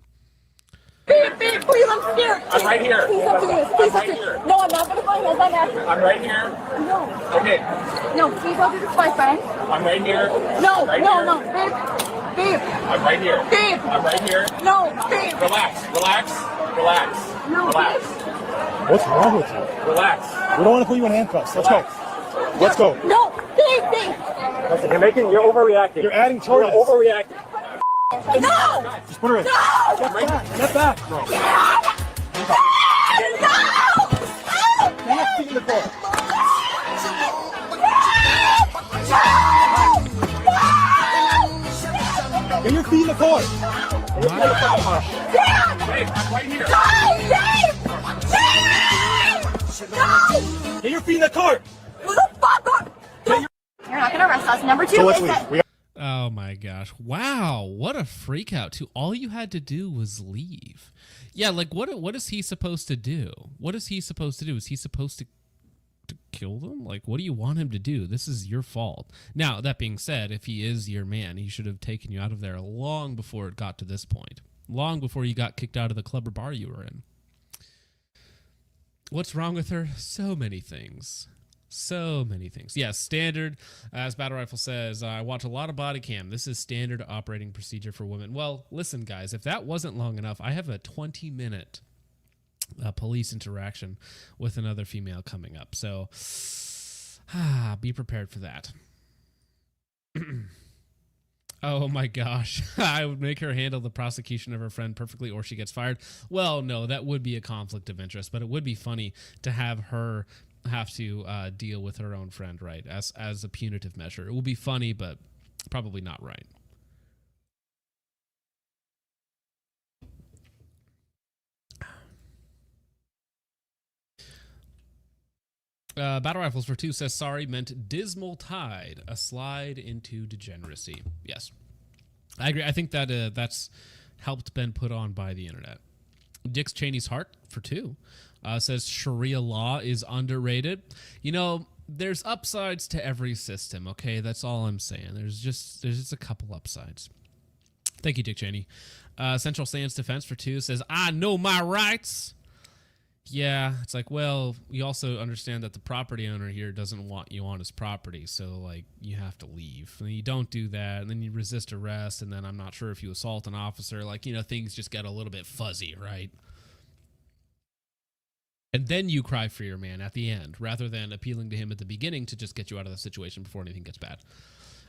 Beep, beep, please, I'm scared. I'm right here. Please don't do this. Please I'm right don't do here. this. No, I'm not going to find this. I'm after. I'm right here. No. Okay. No, please don't do this, my friend. I'm right here. No, Right no, here. no. Babe. Babe. I'm right here. Babe. I'm right here. No, babe. Relax. Relax. Relax. No, Relax. What's wrong with you? Relax. We don't want to put you in handcuffs. Let's go. Let's go. No, babe, babe. You're overreacting. You're adding charges. You're overreacting. No. Just put her in. No. Get back. Get back, bro. Get your feet in the car. Get your feet in the car. Hey, I'm right here. Get your feet in the car. You're not gonna arrest us. Number two So let's is leave. that Oh my gosh. Wow. What a freak out too. All you had to do was leave. Yeah, like what is he supposed to do? What is he supposed to do? Is he supposed to kill them? Like, what do you want him to do? This is your fault. Now, that being said, if he is your man, he should have taken you out of there long before it got to this point. Long before you got kicked out of the club or bar you were in. What's wrong with her? So many things. So many things. Yes, standard, as Battle Rifle says, I watch a lot of body cam. This is standard operating procedure for women. Well, listen, guys, if that wasn't long enough, I have a 20-minute police interaction with another female coming up. So, be prepared for that. Oh my gosh. I would make her handle the prosecution of her friend perfectly or she gets fired. Well, no, that would be a conflict of interest, but it would be funny to have her have to deal with her own friend, right, as a punitive measure. It will be funny, but probably not right. Battle Rifles for 2 says, sorry meant dismal tide, a slide into degeneracy. Yes. I agree. I think that that's helped been put on by the internet. Dick Cheney's Heart for 2 says Sharia law is underrated. You know, there's upsides to every system, okay? That's all I'm saying. There's just a couple upsides. Thank you, Dick Cheney. Central Sands Defense for 2 says, I know my rights. Yeah, it's like, well, we also understand that the property owner here doesn't want you on his property, so, like, you have to leave. And you don't do that, and then you resist arrest, and then I'm not sure if you assault an officer. Like, you know, things just get a little bit fuzzy, right? And then you cry for your man at the end, rather than appealing to him at the beginning to just get you out of the situation before anything gets bad.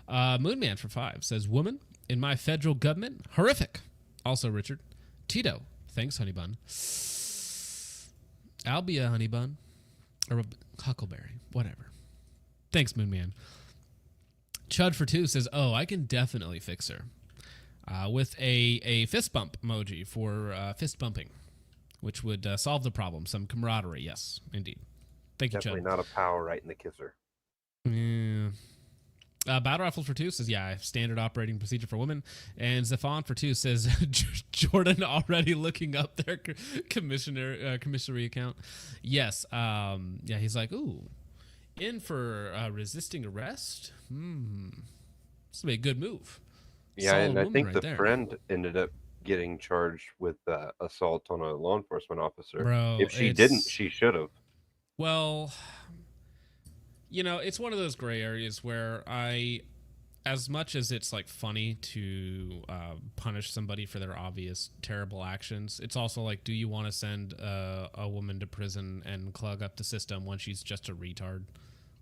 Moonman for 5 says, woman in my federal government, horrific. Also, Richard. Tito, thanks, honey bun. I'll be a honey bun or a huckleberry, whatever. Thanks, Moonman. Chud for 2 says, oh, I can definitely fix her with a fist bump emoji for fist bumping, which would solve the problem. Some camaraderie. Yes, indeed. Thank you, Chud. Definitely not a power right in the kisser. Yeah. Battle Rifles for 2 says, yeah, standard operating procedure for women. And Zephon for 2 says, Jordan already looking up their commissary account. Yes. Yeah, he's like, ooh, in for resisting arrest? This would be a good move. Yeah, Solid and I woman think right the there. friend ended up getting charged with assault on a law enforcement officer. Bro, if she didn't, she should have. Well, It's one of those gray areas where as much as it's like funny to punish somebody for their obvious terrible actions, it's also like, do you want to send a woman to prison and clog up the system when she's just a retard?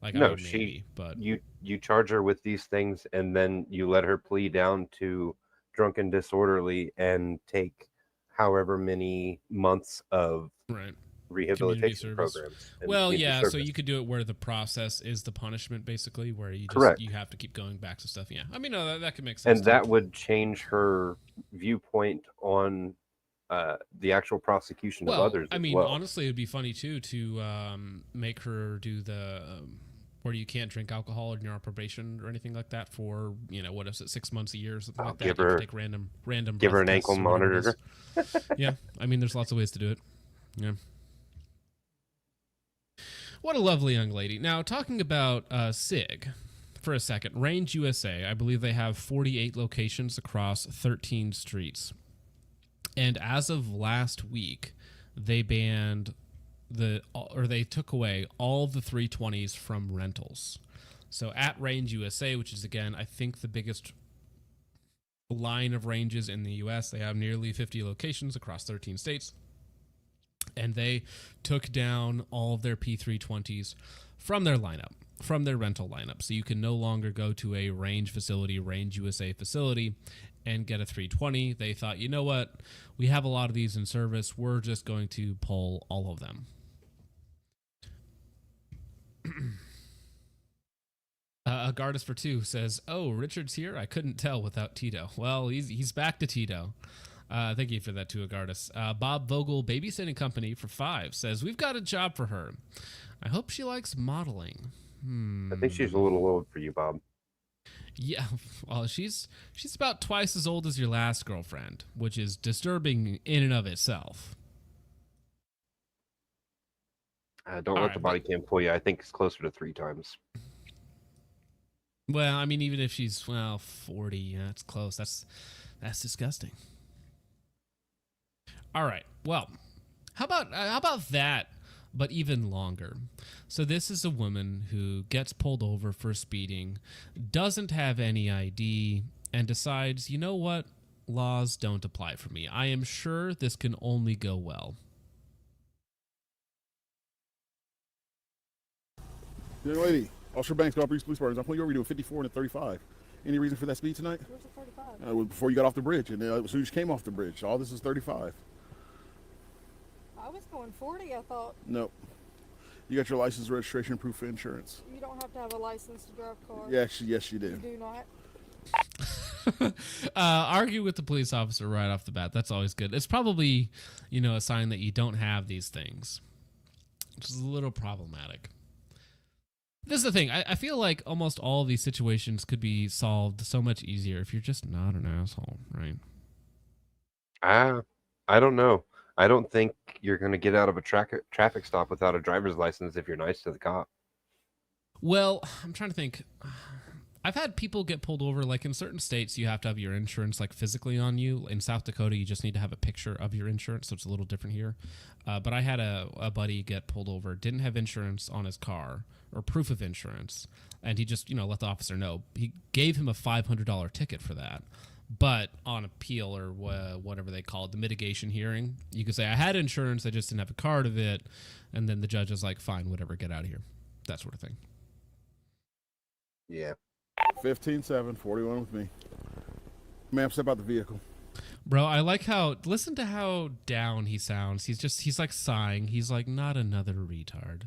Like, No, maybe, but you charge her with these things, and then you let her plea down to drunken disorderly and take however many months of right. rehabilitation programs. Well, yeah, so you could do it where the process is the punishment, basically, where you have to keep going back to stuff. Yeah, I mean, no, that could make sense. And that would change her viewpoint on the actual prosecution of others. I mean, honestly, it'd be funny too to make her do the where you can't drink alcohol and you're on probation or anything like that for what is it, 6 months, a year, or something like that. You take random. Give her an ankle monitor. Yeah, I mean, there's lots of ways to do it. Yeah. What a lovely young lady. Now, talking about SIG for a second, Range USA, I believe they have 48 locations across 13 streets. And as of last week, they banned they took away all the 320s from rentals. So at Range USA, which is, again, I think the biggest line of ranges in the U.S., they have nearly 50 locations across 13 states. And they took down all of their P320s from their lineup, from their rental lineup. So you can no longer go to a Range USA facility and get a 320. They thought, you know what? We have a lot of these in service. We're just going to pull all of them. Agardis for 2 says, "Oh, Richard's here? I couldn't tell without Tito." Well, he's back to Tito. Thank you for that too, Agardis. Bob Vogel, Babysitting Company for 5 says, "We've got a job for her. I hope she likes modeling." I think she's a little old for you, Bob. Yeah, well, she's about twice as old as your last girlfriend, which is disturbing in and of itself. Don't let the body cam fool you. I think it's closer to 3 times. Well, I mean, even if she's 40, yeah, it's close. That's disgusting. All right. Well, how about that, but even longer? So this is a woman who gets pulled over for speeding, doesn't have any ID, and decides, you know what? Laws don't apply for me. I am sure this can only go well. Young lady, Officer Banks, Gulf Breeze Police Department. I'm pulling you over. You're doing 54 and a 35. Any reason for that speed tonight? Where's the 35? Before you got off the bridge, and as soon as you came off the bridge. All this is 35. I was going 40, I thought. Nope. You got your license, registration, proof of insurance. You don't have to have a license to drive a car. Yes, you do. You do not. Argue with the police officer right off the bat. That's always good. It's probably, a sign that you don't have these things, which is a little problematic. This is the thing. I feel like almost all of these situations could be solved so much easier if you're just not an asshole, right? I don't know. I don't think you're going to get out of a traffic stop without a driver's license if you're nice to the cop. Well, I'm trying to think. I've had people get pulled over, like in certain states, you have to have your insurance like physically on you. In South Dakota, you just need to have a picture of your insurance, so it's a little different here. But I had a buddy get pulled over, didn't have insurance on his car or proof of insurance, and he just, let the officer know. He gave him a $500 ticket for that. But on appeal or whatever they call it, the mitigation hearing, you could say, I had insurance, I just didn't have a card of it, and then the judge is like, fine, whatever, get out of here. That sort of thing. Yeah. 15-7, 41 with me. Ma'am, step out the vehicle. Bro, I like listen to how down he sounds. He's like sighing. He's like, not another retard.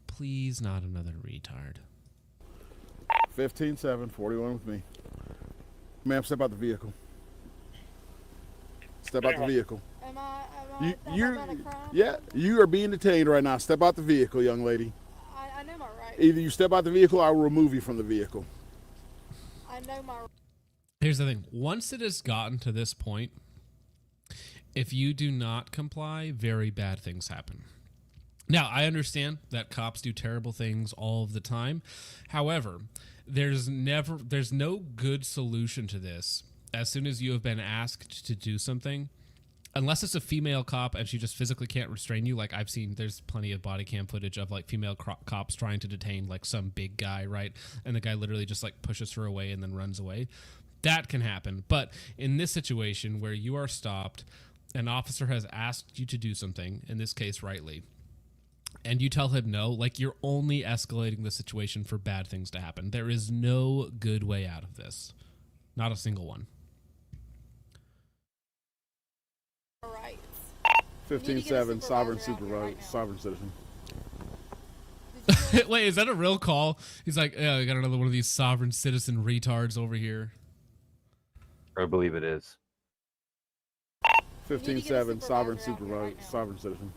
Please, not another retard. 15-7, 41 with me. Ma'am, step out the vehicle. Step out the vehicle. Am I a crime? Yeah, you are being detained right now. Step out the vehicle, young lady. I know my rights. Either you step out the vehicle or I will remove you from the vehicle. I know my rights. Here's the thing. Once it has gotten to this point, if you do not comply, very bad things happen. Now, I understand that cops do terrible things all of the time. However, there's no good solution to this. As soon as you have been asked to do something unless it's a female cop and she just physically can't restrain you, like I've seen, there's plenty of body cam footage of like female cops trying to detain like some big guy, right? And the guy literally just like pushes her away and then runs away. That can happen. But in this situation where you are stopped, an officer has asked you to do something, in this case rightly, and you tell him no, like you're only escalating the situation for bad things to happen. There is no good way out of this. Not a single one. All right. 15-7, sovereign supervisor, sovereign citizen. Wait, is that a real call? He's like, yeah, I got another one of these sovereign citizen retards over here. I believe it is. 15-7, sovereign supervisor, sovereign citizen.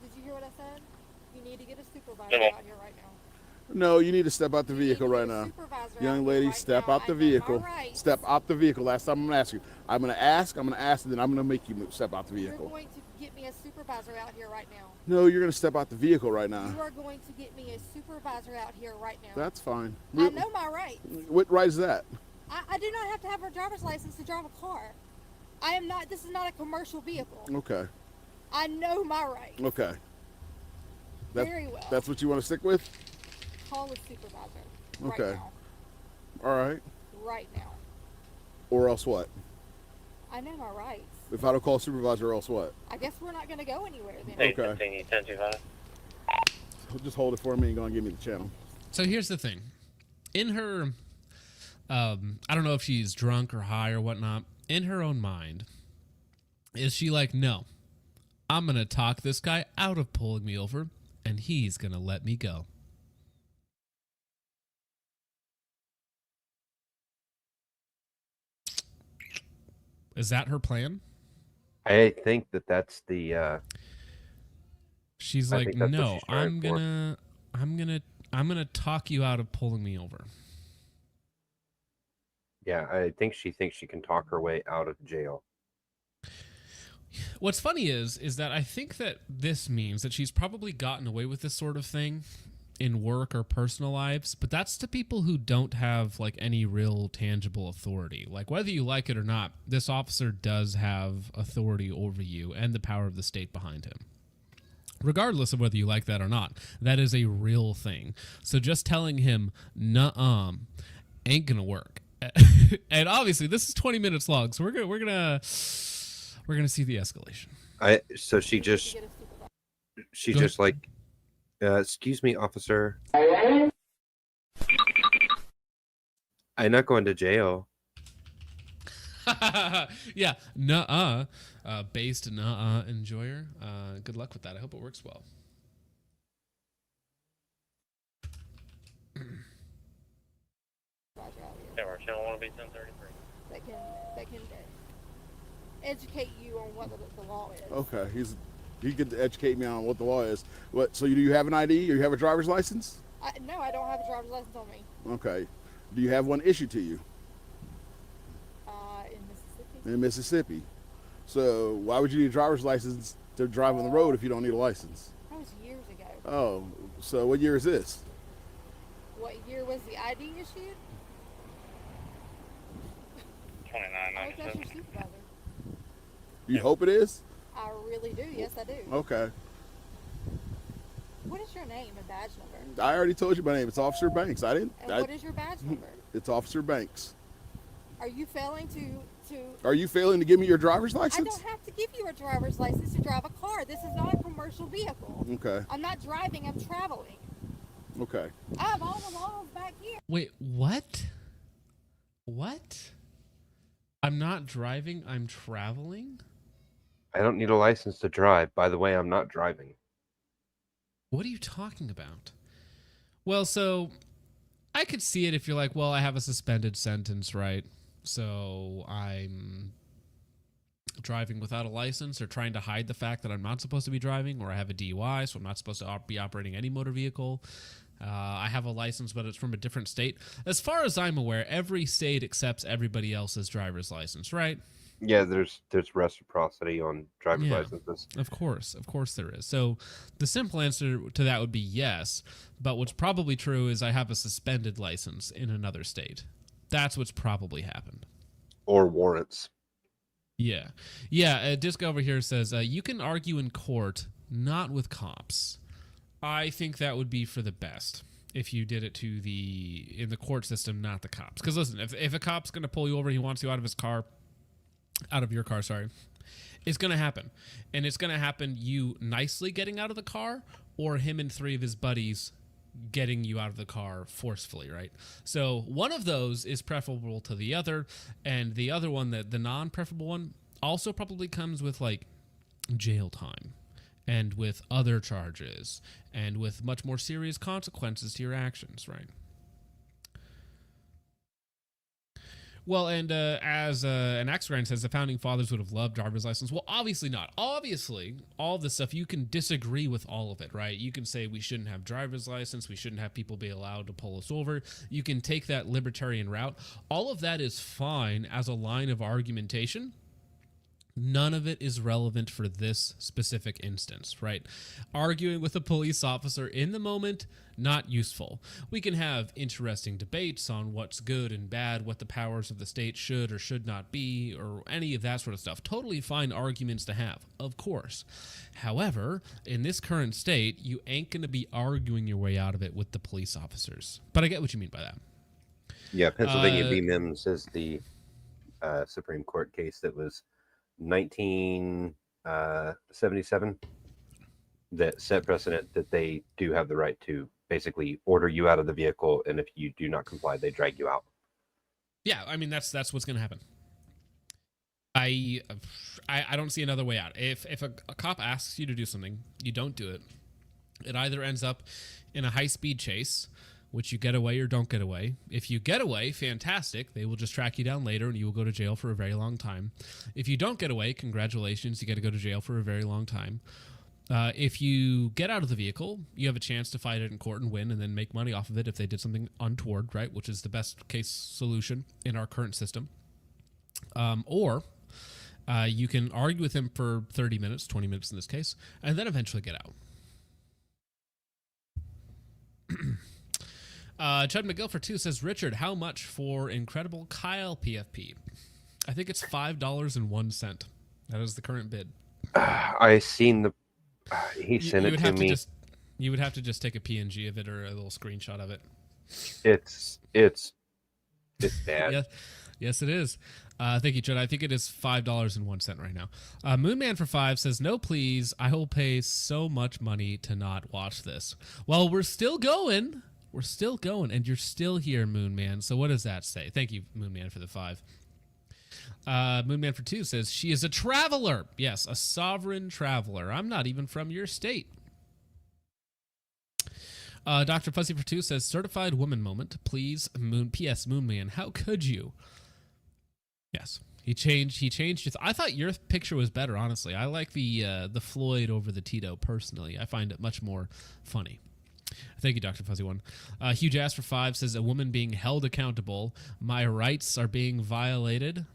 Did you hear what I said? You need to get a supervisor out here right now. No, you need to step out the vehicle right now. Young lady, step out the vehicle. Step out the vehicle. Last time I'm going to ask you. I'm going to ask, and then I'm going to make you step out the vehicle. You're going to get me a supervisor out here right now. No, you're going to step out the vehicle right now. You are going to get me a supervisor out here right now. That's fine. I know my rights. What right is that? I do not have to have a driver's license to drive a car. I am not, this is not a commercial vehicle. Okay. I know my rights. Okay. Very well. That's what you want to stick with? Call a supervisor right Okay. now. All right. Right now. Or else what? I know my rights. If I don't call supervisor, or else what? I guess we're not going to go anywhere then. Okay. Just hold it for me and go and give me the channel. So here's the thing. In her, I don't know if she's drunk or high or whatnot, in her own mind, is she like, no, I'm going to talk this guy out of pulling me over, and he's going to let me go. Is that her plan? I think that's the. She's like, no, I'm gonna talk you out of pulling me over. Yeah, I think she thinks she can talk her way out of jail. What's funny is that I think that this means that she's probably gotten away with this sort of thing in work or personal lives, but that's to people who don't have like any real tangible authority. Like whether you like it or not, this officer does have authority over you and the power of the state behind him. Regardless of whether you like that or not, that is a real thing. So just telling him nuh-uh ain't gonna work. And obviously this is 20 minutes long, so we're gonna see the escalation. So she just like, excuse me, officer. I'm not going to jail. Yeah, nuh-uh. Based nuh-uh enjoyer. Good luck with that. I hope it works well. Channel 1 will be 1033. That can educate you on what the law is. Okay, he could educate me on what the law is. What? So do you have an ID or you have a driver's license? No, I don't have a driver's license on me. Okay. Do you have one issued to you? In Mississippi. In Mississippi. So why would you need a driver's license to drive on the road if you don't need a license? That was years ago. Oh, so what year is this? What year was the ID issued? 2997. That's your supervisor. You hope it is? I really do. Yes, I do. Okay. What is your name and badge number? I already told you my name. It's Officer Banks. And what is your badge number? It's Officer Banks. Are you failing to... Are you failing to give me your driver's I license? don't have to give you a driver's license to drive a car. This is not a commercial vehicle. Okay. I'm not driving. I'm traveling. Okay. I have all the laws back here. Wait, what? What? I'm not driving, I'm traveling? I don't need a license to drive. By the way, I'm not driving. What are you talking about? Well, so I could see it if you're like, well, I have a suspended sentence, right? So I'm driving without a license or trying to hide the fact that I'm not supposed to be driving, or I have a DUI, so I'm not supposed to be operating any motor vehicle. I have a license, but it's from a different state. As far as I'm aware, every state accepts everybody else's driver's license, right? Yeah, there's reciprocity on driver's licenses. Of course there is. So the simple answer to that would be yes, but what's probably true is I have a suspended license in another state. That's what's probably happened. Or warrants. Yeah. Disco over here says you can argue in court, not with cops. I think that would be for the best if you did it in the court system, not the cops. Because listen, if a cop's going to pull you over, he wants you out of your car, sorry, it's going to happen. And it's going to happen you nicely getting out of the car, or him and 3 of his buddies getting you out of the car forcefully, right? So one of those is preferable to the other, and the other one, the non-preferable one, also probably comes with like jail time and with other charges and with much more serious consequences to your actions, right? Well, and as an axe grind says, the founding fathers would have loved driver's license. Well, obviously not. Obviously, all this stuff, you can disagree with all of it, right? You can say we shouldn't have driver's license. We shouldn't have people be allowed to pull us over. You can take that libertarian route. All of that is fine as a line of argumentation. None of it is relevant for this specific instance, right? Arguing with a police officer in the moment, not useful. We can have interesting debates on what's good and bad, what the powers of the state should or should not be, or any of that sort of stuff. Totally fine arguments to have, of course. However, in this current state, you ain't going to be arguing your way out of it with the police officers. But I get what you mean by that. Yeah, Pennsylvania v. Mims is the Supreme Court case that was 1977 that set precedent that they do have the right to basically order you out of the vehicle, and if you do not comply, they drag you out. Yeah, I mean that's what's going to happen. I don't see another way out. If a cop asks you to do something, you don't do it. It either ends up in a high-speed chase, which you get away or don't get away. If you get away, fantastic. They will just track you down later and you will go to jail for a very long time. If you don't get away, congratulations, you get to go to jail for a very long time. If you get out of the vehicle, you have a chance to fight it in court and win and then make money off of it if they did something untoward, right? Which is the best case solution in our current system. Or you can argue with him for 30 minutes, 20 minutes in this case, and then eventually get out. Chud McGill 2 says, Richard, how much for Incredible Kyle PFP? I think it's $5.01. That is the current bid. I seen the. He sent it to me. You would have to just take a PNG of it or a little screenshot of it. It's bad. Yes, it is. Thank you, Chud. I think it is $5.01 right now. Moonman for 5 says, no, please. I will pay so much money to not watch this. Well, we're still going. We're still going, and you're still here, Moonman. So what does that say? Thank you, Moonman, for the 5. Moonman for 2 says, she is a traveler. Yes, a sovereign traveler. I'm not even from your state. Dr. Fuzzy for 2 says, certified woman moment, please. P.S. Moonman, how could you? Yes, he changed his. I thought your picture was better, honestly. I like the Floyd over the Tito personally. I find it much more funny. Thank you, Dr. Fuzzy One. Huge Ass for 5 says, a woman being held accountable. My rights are being violated.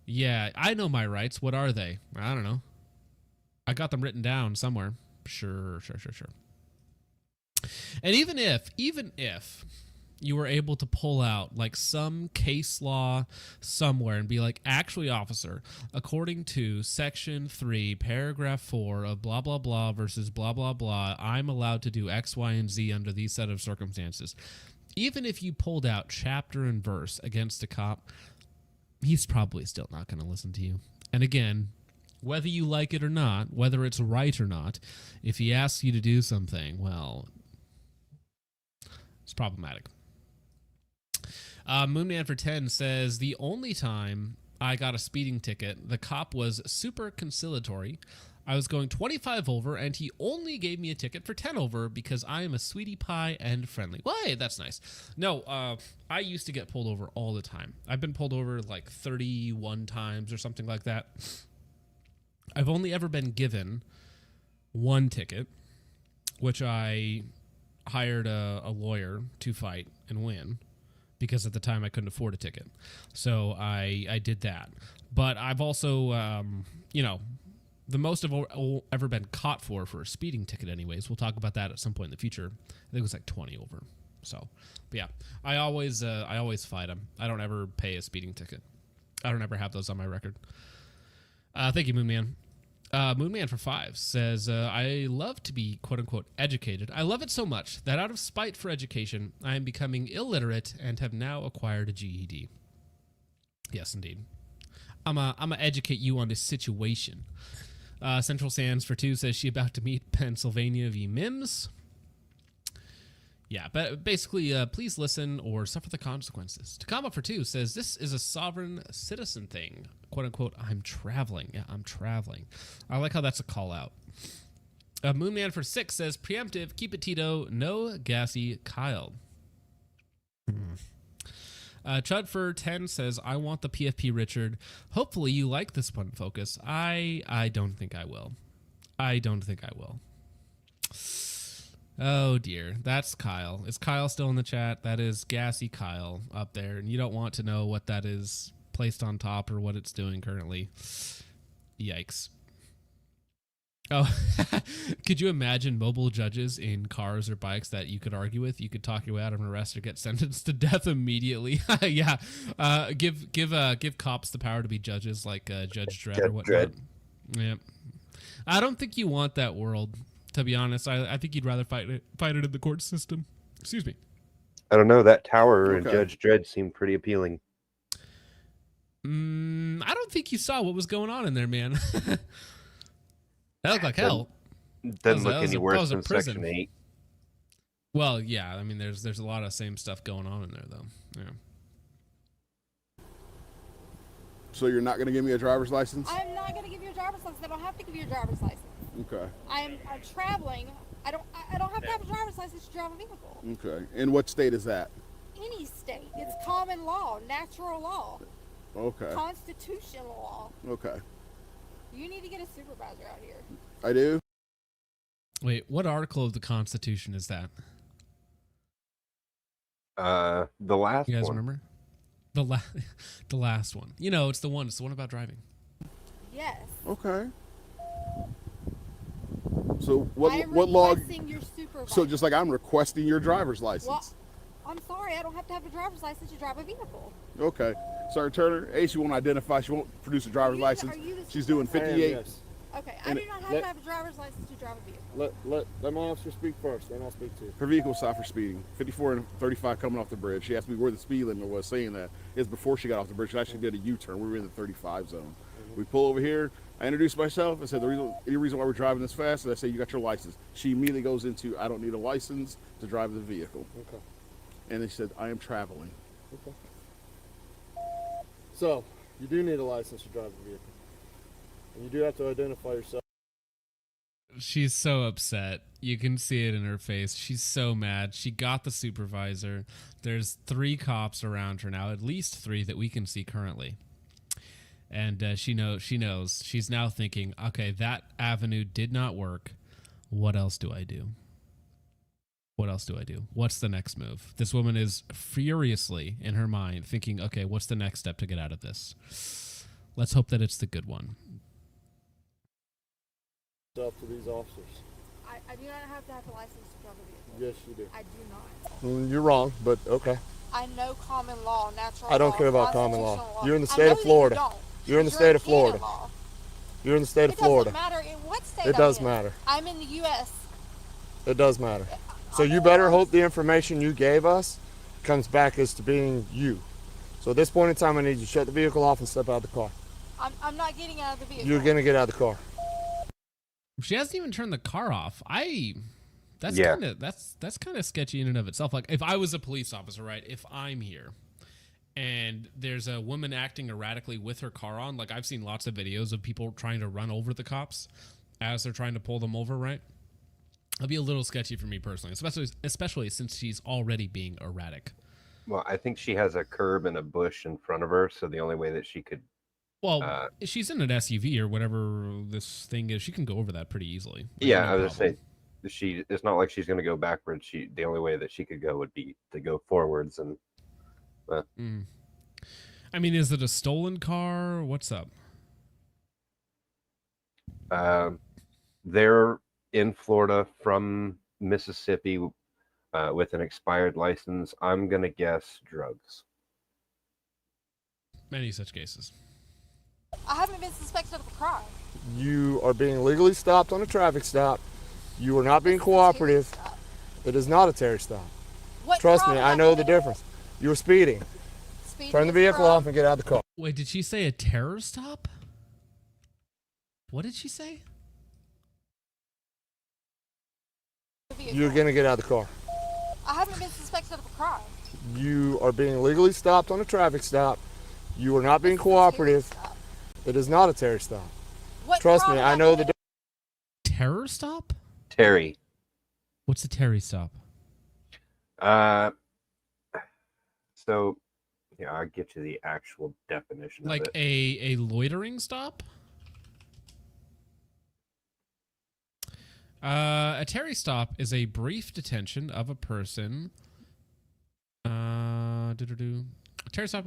Yeah, I know my rights. What are they? I don't know. I got them written down somewhere. Sure. And even if you were able to pull out like some case law somewhere and be like, actually, officer, according to section 3, paragraph 4 of blah, blah, blah versus blah, blah, blah, I'm allowed to do X, Y, and Z under these set of circumstances. Even if you pulled out chapter and verse against a cop, he's probably still not going to listen to you. And again, whether you like it or not, whether it's right or not, if he asks you to do something, well, it's problematic. Moonman for 10 says, the only time I got a speeding ticket, the cop was super conciliatory. I was going 25 over, and he only gave me a ticket for 10 over because I am a sweetie pie and friendly. Well, hey, that's nice. No, I used to get pulled over all the time. I've been pulled over like 31 times or something like that. I've only ever been given one ticket, which I hired a lawyer to fight and win, because at the time I couldn't afford a ticket. So I did that. But I've also, the most I've ever been caught for a speeding ticket anyways. We'll talk about that at some point in the future. I think it was like 20 over. So, but yeah, I always fight them. I don't ever pay a speeding ticket. I don't ever have those on my record. Thank you, Moonman. Moonman for 5 says, I love to be quote-unquote educated. I love it so much that out of spite for education, I am becoming illiterate and have now acquired a GED. Yes, indeed. I'm gonna educate you on this situation. Central Sands for 2 says she about to meet Pennsylvania v. Mims. Yeah, but basically, please listen or suffer the consequences. Takama for 2 says this is a sovereign citizen thing. "Quote unquote, I'm traveling." Yeah, I'm traveling. I like how that's a call out. Moonman for 6 says preemptive, keep it Tito, no gassy Kyle. Chud for 10 says, I want the PFP Richard. Hopefully you like this one, Focus. I don't think I will. I don't think I will. Oh dear, that's Kyle. Is Kyle still in the chat? That is gassy Kyle up there, and you don't want to know what that is placed on top or what it's doing currently. Yikes. Oh, could you imagine mobile judges in cars or bikes that you could argue with? You could talk your way out of an arrest or get sentenced to death immediately. Yeah, give cops the power to be judges like Judge Dredd or whatnot. Yeah, I don't think you want that world. To be honest, I think you'd rather fight it in the court system. Excuse me. I don't know. That tower and Judge Dredd seemed pretty appealing. I don't think you saw what was going on in there, man. That looked like hell. Doesn't look any worse than prison. Section 8. Well, yeah. I mean, there's a lot of same stuff going on in there, though. Yeah. So you're not going to give me a driver's license? I'm not going to give you a driver's license. I don't have to give you a driver's license. Okay. I'm traveling. I don't have to have a driver's license to drive a vehicle. Okay. In what state is that? Any state. It's common law, natural law. Okay. Constitutional law. Okay. You need to get a supervisor out here. I do? Wait, what article of the Constitution is that? The last one. You guys remember? The last one. You know, it's the one about driving. Yes. Okay. So what I'm law? requesting your supervisor. So just like I'm requesting your driver's license. Well, I'm sorry, I don't have to have a driver's license to drive a vehicle. Okay. Sorry, Turner. A, she won't identify. She won't produce a driver's license. She's doing 58. Okay, I do not have to have a driver's license to drive a vehicle. Let my officer speak first, then I'll speak to you. Her vehicle stopped for speeding. 54 and 35 coming off the bridge. She asked me where the speed limit was, saying that is before she got off the bridge. She actually did a U-turn. We were in the 35 zone. We pull over here. I introduced myself. I said, any reason why we're driving this fast? And I said, you got your license. She immediately goes into, I don't need a license to drive the vehicle. Okay. And they said, I am traveling. Okay. So, you do need a license to drive a vehicle. And you do have to identify yourself. She's so upset. You can see it in her face. She's so mad. She got the supervisor. There's 3 cops around her now, at least 3 that we can see currently. And she knows. She's now thinking, okay, that avenue did not work. What else do I do? What else do I do? What's the next move? This woman is furiously in her mind thinking, okay, what's the next step to get out of this? Let's hope that it's the good one. Up to these officers. I do not have to have a license to drive a vehicle. Yes, you do. I do not. Well, you're wrong, but okay. I know common law, natural law. I don't care about common law. Law. You're in the state of Florida. You're in the state of Florida. You're in the state of Florida. It doesn't matter in what state It does matter. I'm in the U.S. It does matter. So you better hope the information you gave us comes back as to being you. So at this point in time, I need you to shut the vehicle off and step out of the car. I'm not getting out of the vehicle. You're going to get out of the car. She hasn't even turned the car off. That's kind of sketchy in and of itself. Like if I was a police officer, right? If I'm here and there's a woman acting erratically with her car on, like I've seen lots of videos of people trying to run over the cops as they're trying to pull them over, right? That'd be a little sketchy for me personally, especially since she's already being erratic. Well, I think she has a curb and a bush in front of her, so the only way that she could. Well, she's in an SUV or whatever this thing is. She can go over that pretty easily. Yeah, I was just saying, it's not like she's going to go backwards. The only way that she could go would be to go forwards, and. I mean, is it a stolen car? What's up? They're in Florida from Mississippi with an expired license. I'm going to guess drugs. Many such cases. I haven't been suspected of a crime. You are being legally stopped on a traffic stop. You are not being This is a Terry cooperative. stop. It is not a Terry stop. What Trust crime me, am I know the committing? difference. You were speeding. Speeding Turn the is vehicle crime. off and get out of the car. Wait, did she say a terror stop? What did she say? You're going to get out of the car. I haven't been suspected of a crime. You are being legally stopped on a traffic stop. You are not being This is a Terry cooperative. stop. It is not a Terry stop. What Trust crime me, am I know the committing? Terror stop? Terry. What's a Terry stop? So, yeah, I'll get you the actual definition Like of it. a loitering stop? A Terry stop is a brief detention of a person. A Terry stop,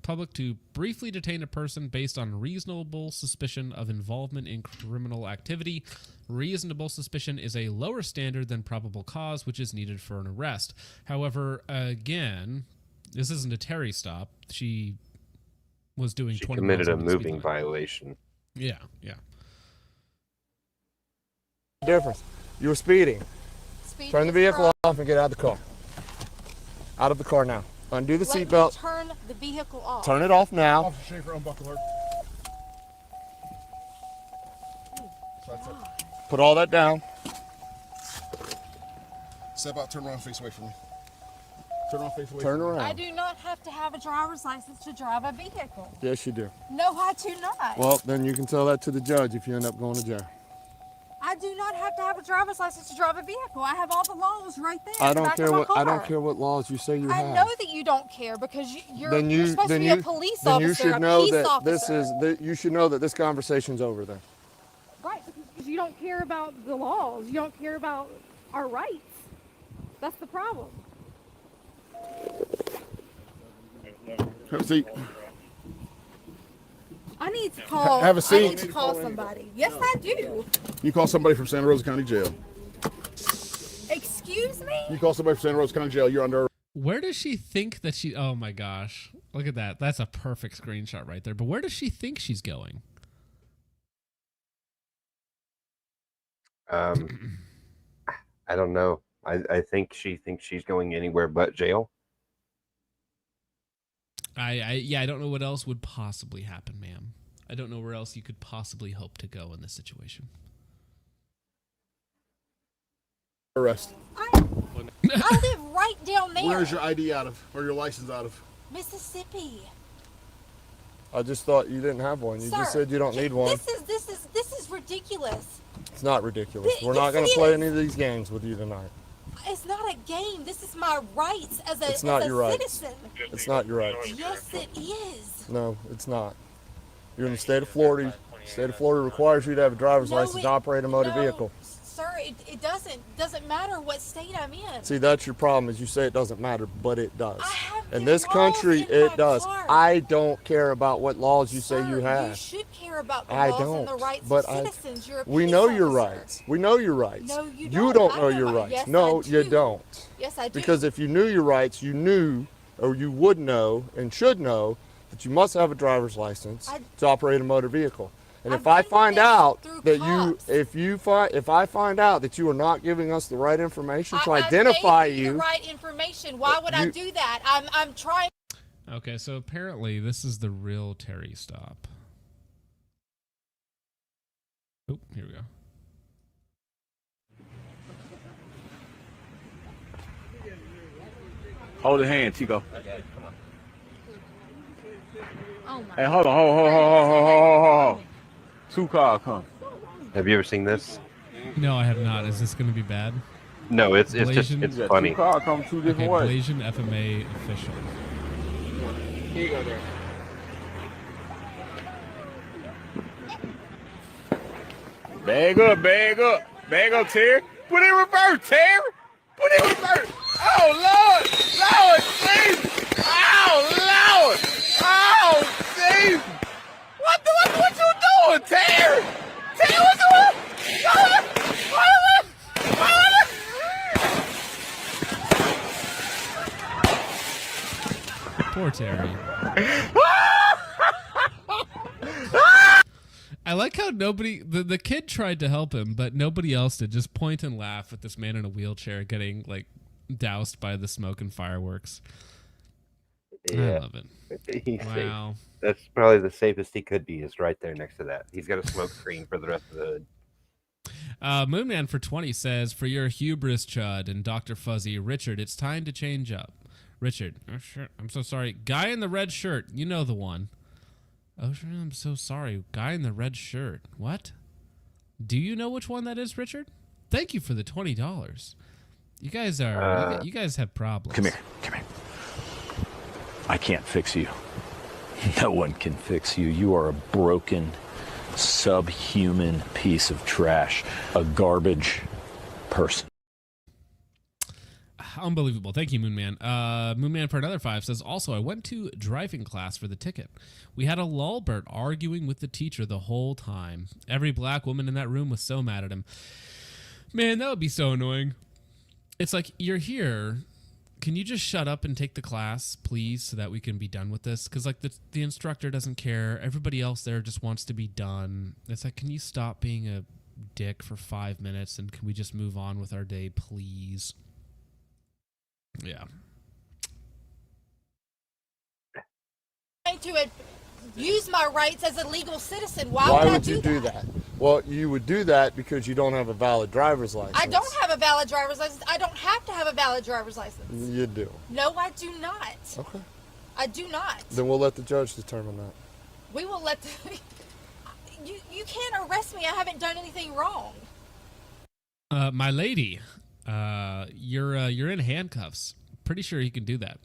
public to briefly detain a person based on reasonable suspicion of involvement in criminal activity. Reasonable suspicion is a lower standard than probable cause, which is needed for an arrest. However, again, this isn't a Terry stop. She was doing She 20 committed miles a under the speed moving limit. violation. Yeah, yeah. difference. You were speeding. Speeding Turn the is vehicle crime. off and get out of the car. Out of the car now. Undo the Let me seatbelt. turn the vehicle off. Turn it off now. Officer Schaefer, unbuckle her. Put all that down. Step out, turn around, face away from me. Turn around, face away Turn from me. I around. do not have to have a driver's license to drive a vehicle. Yes, you do. No, I do not. Well, then you can tell that to the judge if you end up going to jail. I do not have to have a driver's license to drive a vehicle. I have all the laws right there. I in the don't back care of my what I don't car. care what laws you say you I have. know that you don't care because you're Then you supposed then to be you a police then officer. you should a know peace that officer. this is that you should know that this conversation's over then. Right, because you don't care about the laws. You don't care about our rights. That's the problem. Have a seat. I need to call. Have a seat. I need to call somebody. Yes, I do. You call somebody from Santa Rosa County Jail. Excuse me? You call somebody from Santa Rosa County Jail, you're under. Where does she think that she... Oh, my gosh. Look at that. That's a perfect screenshot right there. But where does she think she's going? I don't know. I think she thinks she's going anywhere but jail. I don't know what else would possibly happen, ma'am. I don't know where else you could possibly hope to go in this situation. Arrest. I live right down there. Where's your ID out of? Or your license out of? Mississippi. I just thought you didn't have one. You Sir, just said you don't need one. This is ridiculous. It's not ridiculous. We're Yes, not going it to play is. any of these games with you tonight. It's not a game. This is my rights as a, It's not as a your rights. citizen. It's not your rights. Yes, it is. No, it's not. You're in the state of Florida. The state of Florida requires you to have a driver's license to operate a motor vehicle. Sir, it doesn't matter what state I'm in. See, that's your problem is you say it doesn't matter, but it does. I have In the this laws country, in my it does. car. I don't care about what laws you say Sir, you have. You should care about the I laws don't. and the rights but of citizens. You're a we peace know your officer. rights. We know your rights. No, you You don't. know I your know. rights. Yes, no, I you do. don't. Yes, I do. Because if you knew your rights, you knew or you would know and should know that you must have a driver's license to operate a motor vehicle. And if I find out that if I find out that you are not giving us the right information to identify I gave you the right information. Why would I do that? I'm trying. Okay, so apparently this is the real Terry stop. Oh, here we go. Hold your hand, Chico. Oh my. Hey, hold on. 2 cars come. Have you ever seen this? No, I have not. Is this going to be bad? No, it's just Blasian- it's Yeah, funny. 2 cars come 2 Okay, different ways. Blasian FMA official. Here you go there. Bag up, Terry. Put in reverse, Terry. Put in reverse. Oh, Lord, Jesus. Oh, Lord. Oh, Jesus. What you doing, Terry? Terry, what you doing? Poor Terry. Ah! I like how the kid tried to help him, but nobody else did. Just point and laugh at this man in a wheelchair getting like doused by the smoke and fireworks. Yeah. I love it. He's Wow. safe. That's probably the safest he could be, is right there next to that. He's got a smoke screen for the rest of the hood. Moonman for 20 says, for your hubris, Chud, and Dr. Fuzzy, Richard, it's time to change up. Richard, oh, sure, I'm so sorry. Guy in the red shirt, you know the one. Oh, sure, I'm so sorry. Guy in the red shirt. What? Do you know which one that is, Richard? Thank you for the $20. You guys are, you guys have problems. Come here. I can't fix you. No one can fix you. You are a broken, subhuman piece of trash, a garbage person. Unbelievable. Thank you, Moonman. Moonman for another 5 says, also, I went to driving class for the ticket. We had a lulbert arguing with the teacher the whole time. Every black woman in that room was so mad at him. Man, that would be so annoying. It's like, you're here. Can you just shut up and take the class, please, so that we can be done with this? Because, like, the instructor doesn't care. Everybody else there just wants to be done. It's like, can you stop being a dick for 5 minutes, and can we just move on with our day, please? Yeah. To use my rights as a legal citizen. Why Why would I would you do that? Well, you would do that because you don't have a valid driver's license. I don't have a valid driver's license. I don't have to have a valid driver's license. You do. No, I do not. Okay. I do not. Then we'll let the judge determine that. We will let the... You can't arrest me. I haven't done anything wrong. My lady, you're in handcuffs. Pretty sure he can do that.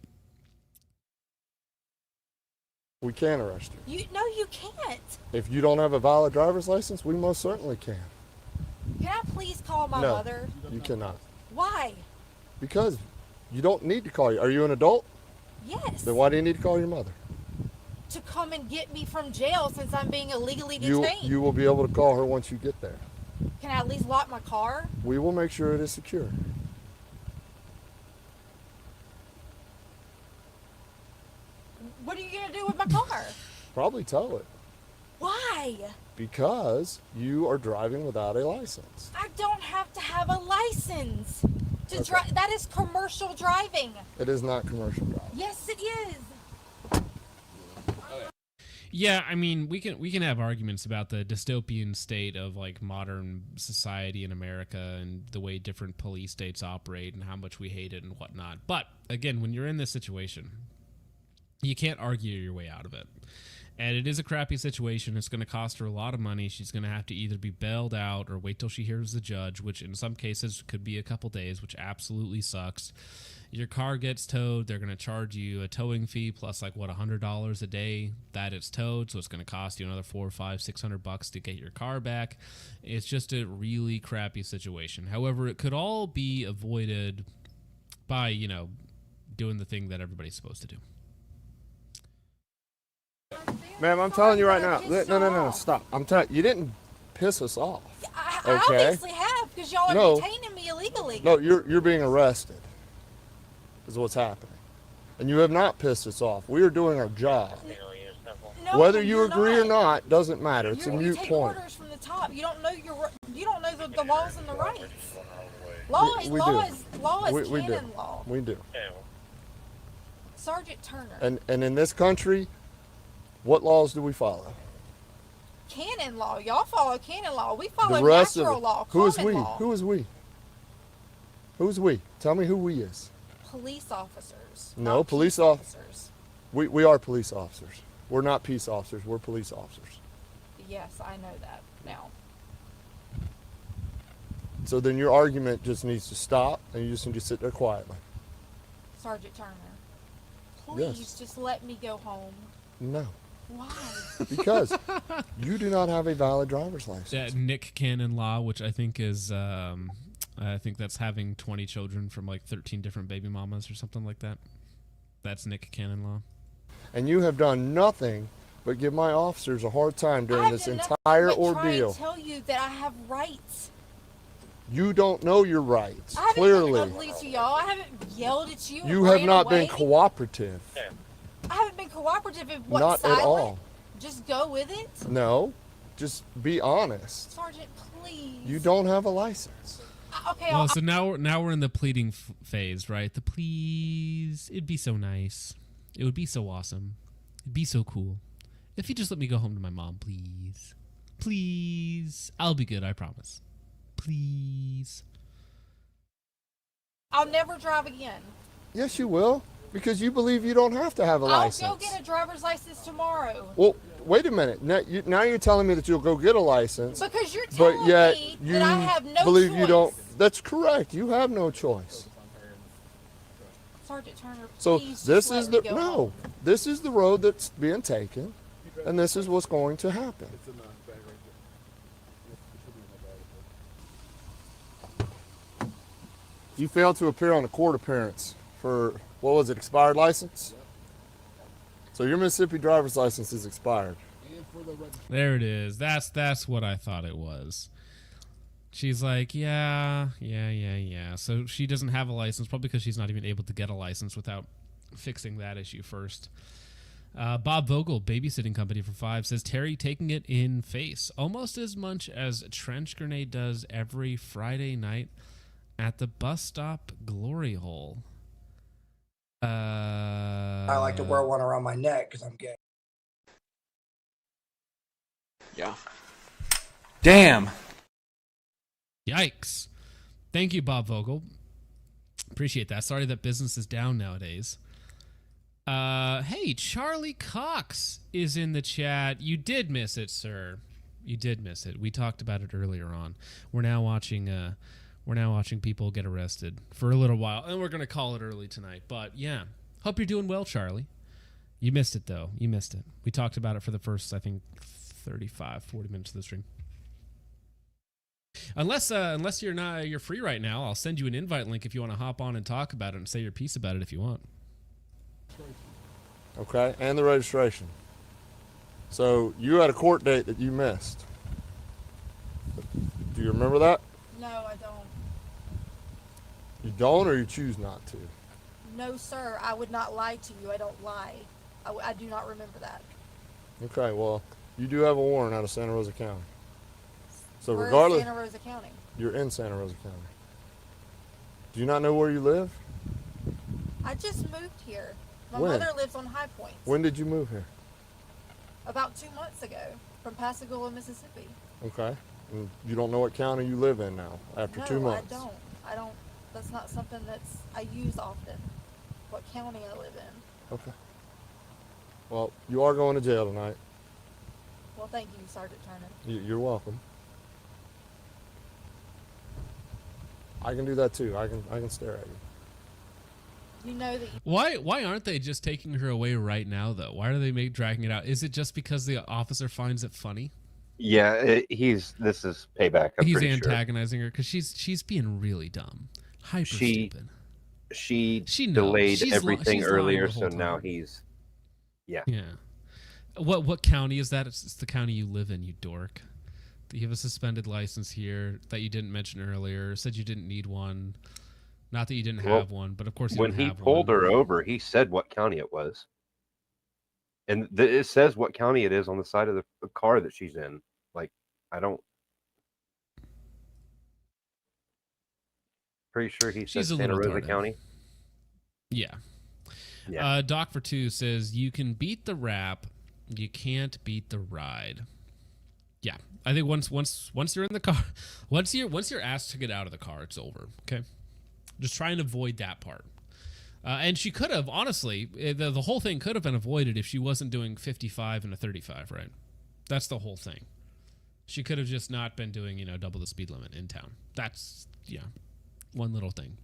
We can arrest you. No, you can't. If you don't have a valid driver's license, we most certainly can. Can I please call my No, mother? you cannot. Why? Because you don't need to call you. Are you an adult? Yes. Then why do you need to call your mother? To come and get me from jail since I'm being illegally detained. You will be able to call her once you get there. Can I at least lock my car? We will make sure it is secure. What are you going to do with my car? Probably tow it. Why? Because you are driving without a license. I don't have to have a license to drive. That is commercial driving. It is not commercial driving. Yes, it is. Yeah, I mean, we can have arguments about the dystopian state of like modern society in America and the way different police states operate and how much we hate it and whatnot. But again, when you're in this situation, you can't argue your way out of it. And it is a crappy situation. It's going to cost her a lot of money. She's going to have to either be bailed out or wait till she hears the judge, which in some cases could be a couple days, which absolutely sucks. Your car gets towed. They're going to charge you a towing fee plus like, what, $100 a day that it's towed. So it's going to cost you another $400, $500, $600 to get your car back. It's just a really crappy situation. However, it could all be avoided by, you know, doing the thing that everybody's supposed to do. Ma'am, I'm telling you right now. No, stop. I'm telling you, didn't piss us off. I Okay? obviously have because y'all are detaining me illegally. No, you're being arrested. Is what's happening. And you have not pissed us off. We are doing our job. No, Whether you you're agree or not doesn't matter. It's a you moot take point. orders from the top. You don't know the laws and the rights. Law is We canon do. law. We do. Sergeant Turner. And in this country, what laws do we follow? Canon law. Y'all follow canon law. We follow The rest natural of it. law. Who is common we? law. Who is we? Who's we? Tell me who we is. Police officers. No, not police peace officers. We are police officers. We're not peace officers. We're police officers. Yes, I know that now. So then your argument just needs to stop, and you just need to sit there quietly. Sergeant Turner, please Yes. just let me go home. No. Why? Because you do not have a valid driver's license. Nick Cannon law, which I think is, I think that's having 20 children from like 13 different baby mamas or something like that. That's Nick Cannon law. And you have done nothing but give my officers a hard time during this entire ordeal. I tell you that I have rights. You don't know your rights, I haven't clearly. been ugly to y'all. I haven't yelled at you. You and have ran not away. been cooperative. I haven't been cooperative. If what, Not silent? at all. Just go with it. No. just be honest. Sergeant, please. You don't have a license. Okay. Well, so now we're in the pleading phase, right? The please. It'd be so nice. It would be so awesome. It'd be so cool. If you just let me go home to my mom, please. Please. I'll be good, I promise. Please. I'll never drive again. Yes, you will, because you believe you don't have to have a license. I'll go get a driver's license tomorrow. Well, wait a minute. Now you're telling me that you'll go get a license. Because you're telling me that I have no believe choice. you don't. That's correct. You have no choice. Sergeant Turner, So please this just is let the me go home. this is the road that's being taken, and this is what's going to happen. You failed to appear on a court appearance for, what was it, expired license? So your Mississippi driver's license is expired. There it is. That's what I thought it was. She's like, yeah. So she doesn't have a license, probably because she's not even able to get a license without fixing that issue first. Bob Vogel, babysitting company for 5, says Terry taking it in face almost as much as Trench Grenade does every Friday night at the bus stop glory hole. I like to wear one around my neck because I'm gay. Yeah. Damn. Yikes. Thank you, Bob Vogel. Appreciate that. Sorry that business is down nowadays. Hey, Charlie Cox is in the chat. You did miss it, sir. You did miss it. We talked about it earlier on. We're now watching people get arrested for a little while, and we're going to call it early tonight. But yeah, hope you're doing well, Charlie. You missed it, though. You missed it. We talked about it for the first, I think, 35, 40 minutes of the stream. Unless you're free right now, I'll send you an invite link if you want to hop on and talk about it and say your piece about it if you want. Okay, and the registration. So you had a court date that you missed. Do you remember that? No, I don't. You don't, or you choose not to? No, sir. I would not lie to you. I don't lie. I do not remember that. Okay, well, you do have a warrant out of Santa Rosa County. So We're regardless, in Santa Rosa County. You're in Santa Rosa County. Do you not know where you live? I just moved here. My When? mother lives on High Point. When did you move here? About 2 months ago, from Pascagoula, Mississippi. Okay. And you don't know what county you live in now after No, 2 months? I don't. That's not something I use often. What county I live in. Okay. Well, you are going to jail tonight. Well, thank you, Sergeant Turner. You're welcome. I can do that too. I can stare at you. You know that. Why aren't they just taking her away right now, though? Why are they dragging it out? Is it just because the officer finds it funny? Yeah, this is payback. He's antagonizing her because she's being really dumb, hyper stupid. She knows. delayed everything she's earlier, lying the so whole now time. he's yeah. What county is that? It's the county you live in, you dork. You have a suspended license here that you didn't mention earlier. Said you didn't need one. Not that you didn't have one, but of course you when didn't he have pulled one. her over, he said what county it was, and it says what county it is on the side of the car that she's in. Like, I don't. Pretty sure he said Santa Rosa County. Yeah. Yeah. Doc for 2 says you can beat the rap, you can't beat the ride. Yeah, I think once you're in the car, once you're asked to get out of the car, it's over. Okay, just try and avoid that part. And she could have, honestly, the whole thing could have been avoided if she wasn't doing 55 and a 35, right? That's the whole thing. She could have just not been doing, double the speed limit in town. That's, one little thing.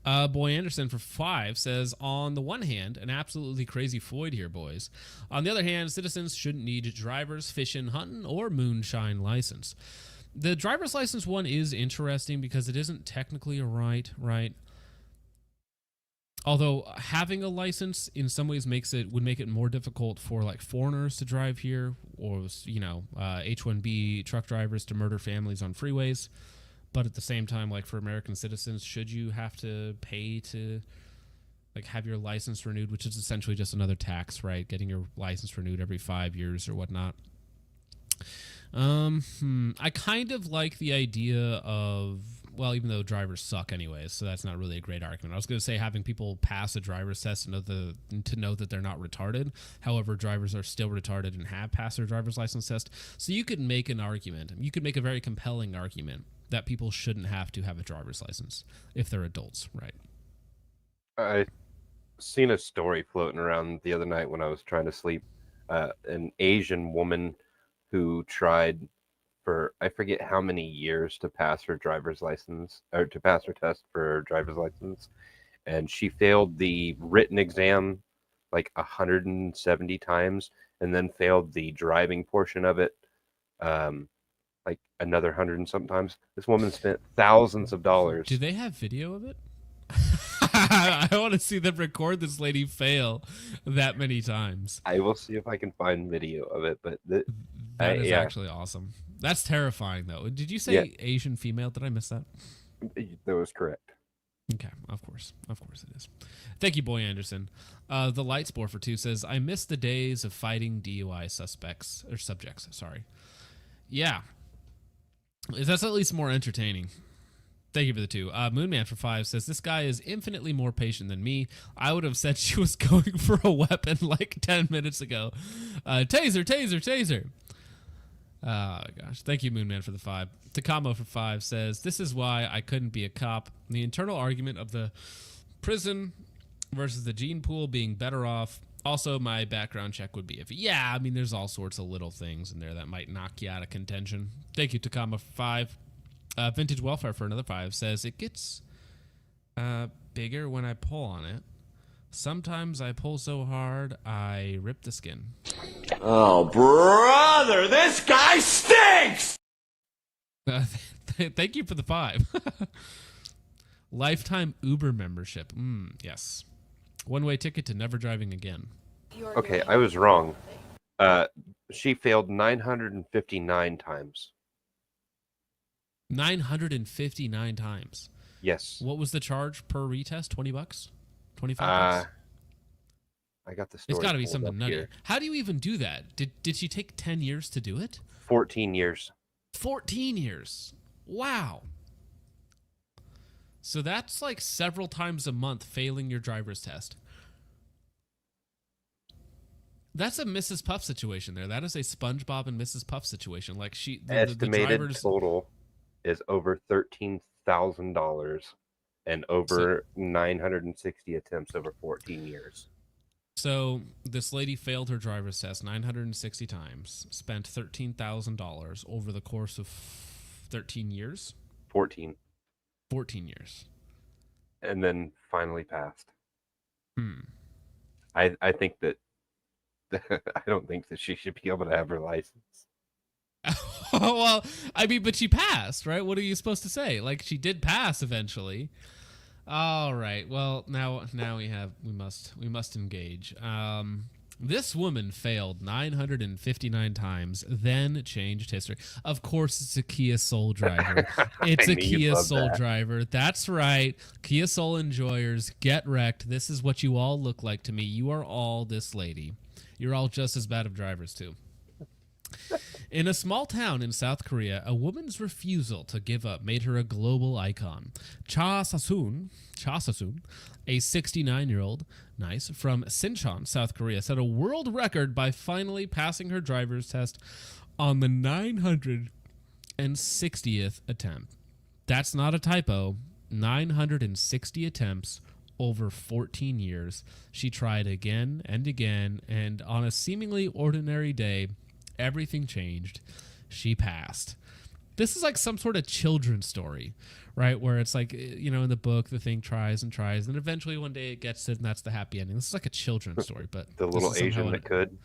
Boy Anderson for 5 says, on the one hand, an absolutely crazy Floyd here, boys. On the other hand, citizens shouldn't need driver's, fishing, hunting, or moonshine license. The driver's license one is interesting because it isn't technically a right? Although having a license in some ways would make it more difficult for like foreigners to drive here, or H-1B truck drivers to murder families on freeways. But at the same time, like for American citizens, should you have to pay to like have your license renewed, which is essentially just another tax, right? Getting your license renewed every 5 years or whatnot. I kind of like the idea of, well, even though drivers suck anyways, so that's not really a great argument. I was going to say having people pass a driver's test to know that they're not retarded. However, drivers are still retarded and have passed their driver's license test. So you could make an argument. You could make a very compelling argument that people shouldn't have to have a driver's license if they're adults, right? I seen a story floating around the other night when I was trying to sleep. An Asian woman who tried for I forget how many years to pass her driver's license or to pass her test for her driver's license, and she failed the written exam like 170 times, and then failed the driving portion of it like another 100 and something times. This woman spent thousands of dollars. Do they have video of it? I want to see them record this lady fail that many times. I will see if I can find video of it, but that is actually awesome. That's terrifying, though. Did you say Asian female? Did I miss that? That was correct. Okay, of course it is. Thank you, Boy Anderson. The Light Spore for 2 says, I miss the days of fighting DUI subjects. Sorry. Yeah. That's at least more entertaining. Thank you for the 2. Moonman for 5 says, this guy is infinitely more patient than me. I would have said she was going for a weapon like 10 minutes ago. Taser, taser, taser. Oh, gosh. Thank you, Moonman, for the 5. Takamo for 5 says, this is why I couldn't be a cop. The internal argument of the prison versus the gene pool being better off. Also, my background check would be iffy. Yeah, I mean, there's all sorts of little things in there that might knock you out of contention. Thank you, Takamo, for 5. Vintage Welfare for another 5 says, it gets bigger when I pull on it. Sometimes I pull so hard, I rip the skin. Oh, brother, this guy stinks! Thank you for the 5. Lifetime Uber membership. Yes. One-way ticket to never driving again. Okay, I was wrong. She failed 959 times. 959 times. Yes. What was the charge per retest? $20? 25 bucks? I got the story. It's got to be something nutty. Here. How do you even do that? Did she take 10 years to do it? 14 years. 14 years. Wow. So that's like several times a month failing your driver's test. That's a Mrs. Puff situation there. That is a SpongeBob and Mrs. Puff situation. Like the estimated drivers... total is over $13,000 and over 960 attempts over 14 years. So this lady failed her driver's test 960 times, spent $13,000 over the course of 13 years? 14. 14 years. And then finally passed. I think that I don't think that she should be able to have her license. Well, I mean, but she passed, right? What are you supposed to say? Like, she did pass eventually. All right. Well, now we must engage. This woman failed 959 times, then changed history. Of course, it's a Kia Soul driver. It's a Kia Soul driver. That's right. Kia Soul enjoyers, get wrecked. This is what you all look like to me. You are all this lady. You're all just as bad of drivers, too. In a small town in South Korea, a woman's refusal to give up made her a global icon. Cha Sasun, a 69-year-old, from Sinchon, South Korea, set a world record by finally passing her driver's test on the 960th attempt. That's not a typo. 960 attempts over 14 years. She tried again and again, and on a seemingly ordinary day, everything changed. She passed. This is like some sort of children's story, right? Where it's like, in the book, the thing tries and tries, and eventually one day it gets it, and that's the happy ending. This is like a children's story, but the little Asian that could.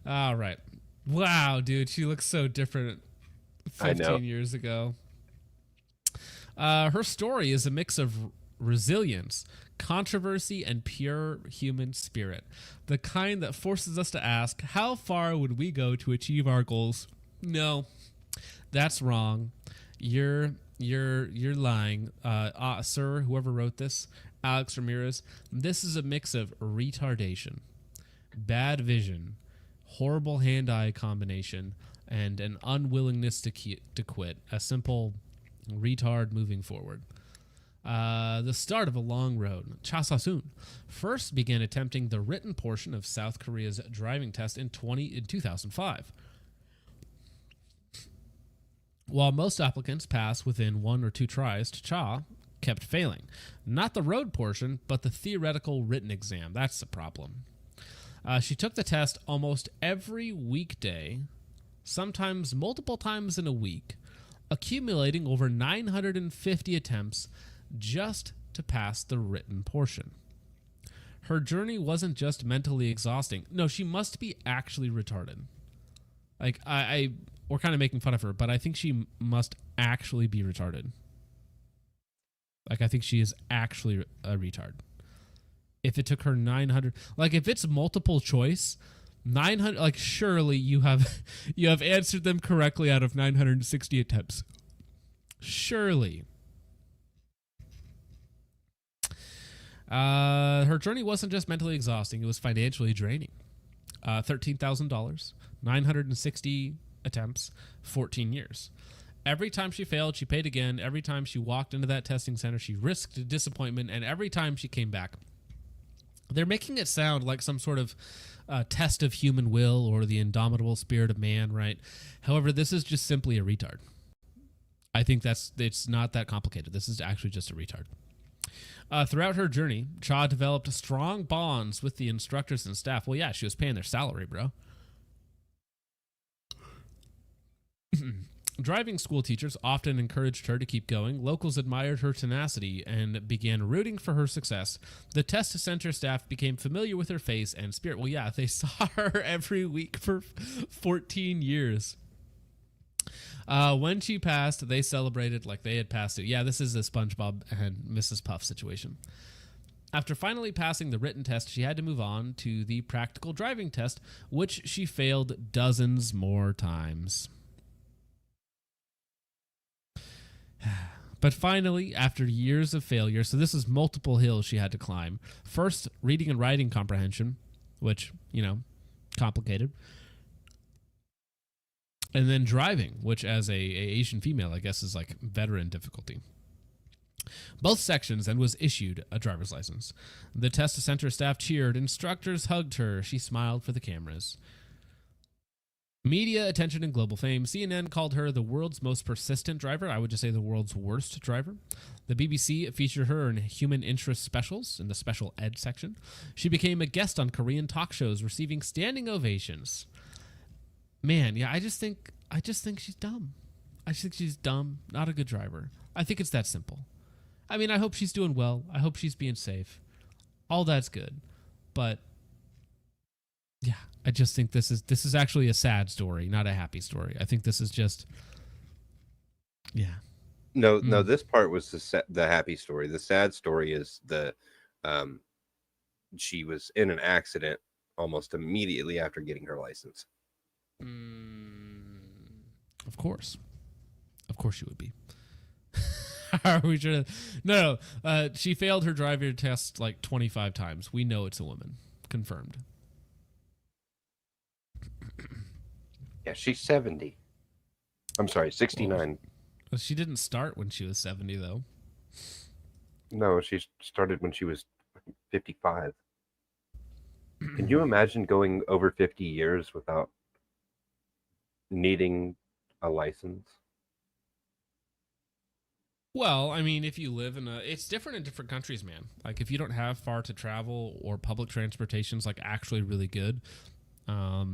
All right. Wow, dude, she looks so different 15 years ago. Her story is a mix of resilience, controversy, and pure human spirit. The kind that forces us to ask, how far would we go to achieve our goals? No, that's wrong. You're lying. Sir, whoever wrote this, Alex Ramirez, this is a mix of retardation, bad vision, horrible hand-eye combination, and an unwillingness to quit. A simple retard moving forward. The start of a long road. Cha Sa-soon first began attempting the written portion of South Korea's driving test in 2005. While most applicants pass within 1 or 2 tries, Cha kept failing. Not the road portion, but the theoretical written exam. That's the problem. She took the test almost every weekday, sometimes multiple times in a week, accumulating over 950 attempts just to pass the written portion. Her journey wasn't just mentally exhausting. No, she must be actually retarded. Like, we're kind of making fun of her, but I think she must actually be retarded. Like, I think she is actually a retard. If it took her 900, like, if it's multiple choice, 900, like, surely you have answered them correctly out of 960 attempts. Surely. Her journey wasn't just mentally exhausting, it was financially draining. $13,000, 960 attempts, 14 years. Every time she failed, she paid again. Every time she walked into that testing center, she risked disappointment, and every time she came back. They're making it sound like some sort of test of human will or the indomitable spirit of man, right? However, this is just simply a retard. I think it's not that complicated. This is actually just a retard. Throughout her journey, Cha developed strong bonds with the instructors and staff. Well, yeah, she was paying their salary, bro. Driving school teachers often encouraged her to keep going. Locals admired her tenacity and began rooting for her success. The test center staff became familiar with her face and spirit. Well, yeah, they saw her every week for 14 years. When she passed, they celebrated like they had passed it. Yeah, this is a SpongeBob and Mrs. Puff situation. After finally passing the written test, she had to move on to the practical driving test, which she failed dozens more times. But finally, after years of failure, so this is multiple hills she had to climb. First, reading and writing comprehension, which, complicated. And then driving, which as a Asian female, I guess, is like veteran difficulty. Both sections then was issued a driver's license. The test center staff cheered. Instructors hugged her. She smiled for the cameras. Media attention and global fame. CNN called her the world's most persistent driver. I would just say the world's worst driver. The BBC featured her in human interest specials in the special ed section. She became a guest on Korean talk shows, receiving standing ovations. Man, yeah, I just think she's dumb. I just think she's dumb, not a good driver. I think it's that simple. I mean, I hope she's doing well. I hope she's being safe. All that's good. But yeah, I just think this is actually a sad story, not a happy story. I think this is just, yeah. No, this part was the happy story. The sad story is she was in an accident almost immediately after getting her license. Of course she would be. Are we sure? No. She failed her driver test like 25 times. We know it's a woman. Confirmed. Yeah, she's 70. I'm sorry, 69. Well, she didn't start when she was 70, though. No, she started when she was 55. Can you imagine going over 50 years without needing a license? Well, I mean, if you live it's different in different countries, man. Like, if you don't have far to travel or public transportation's like actually really good, a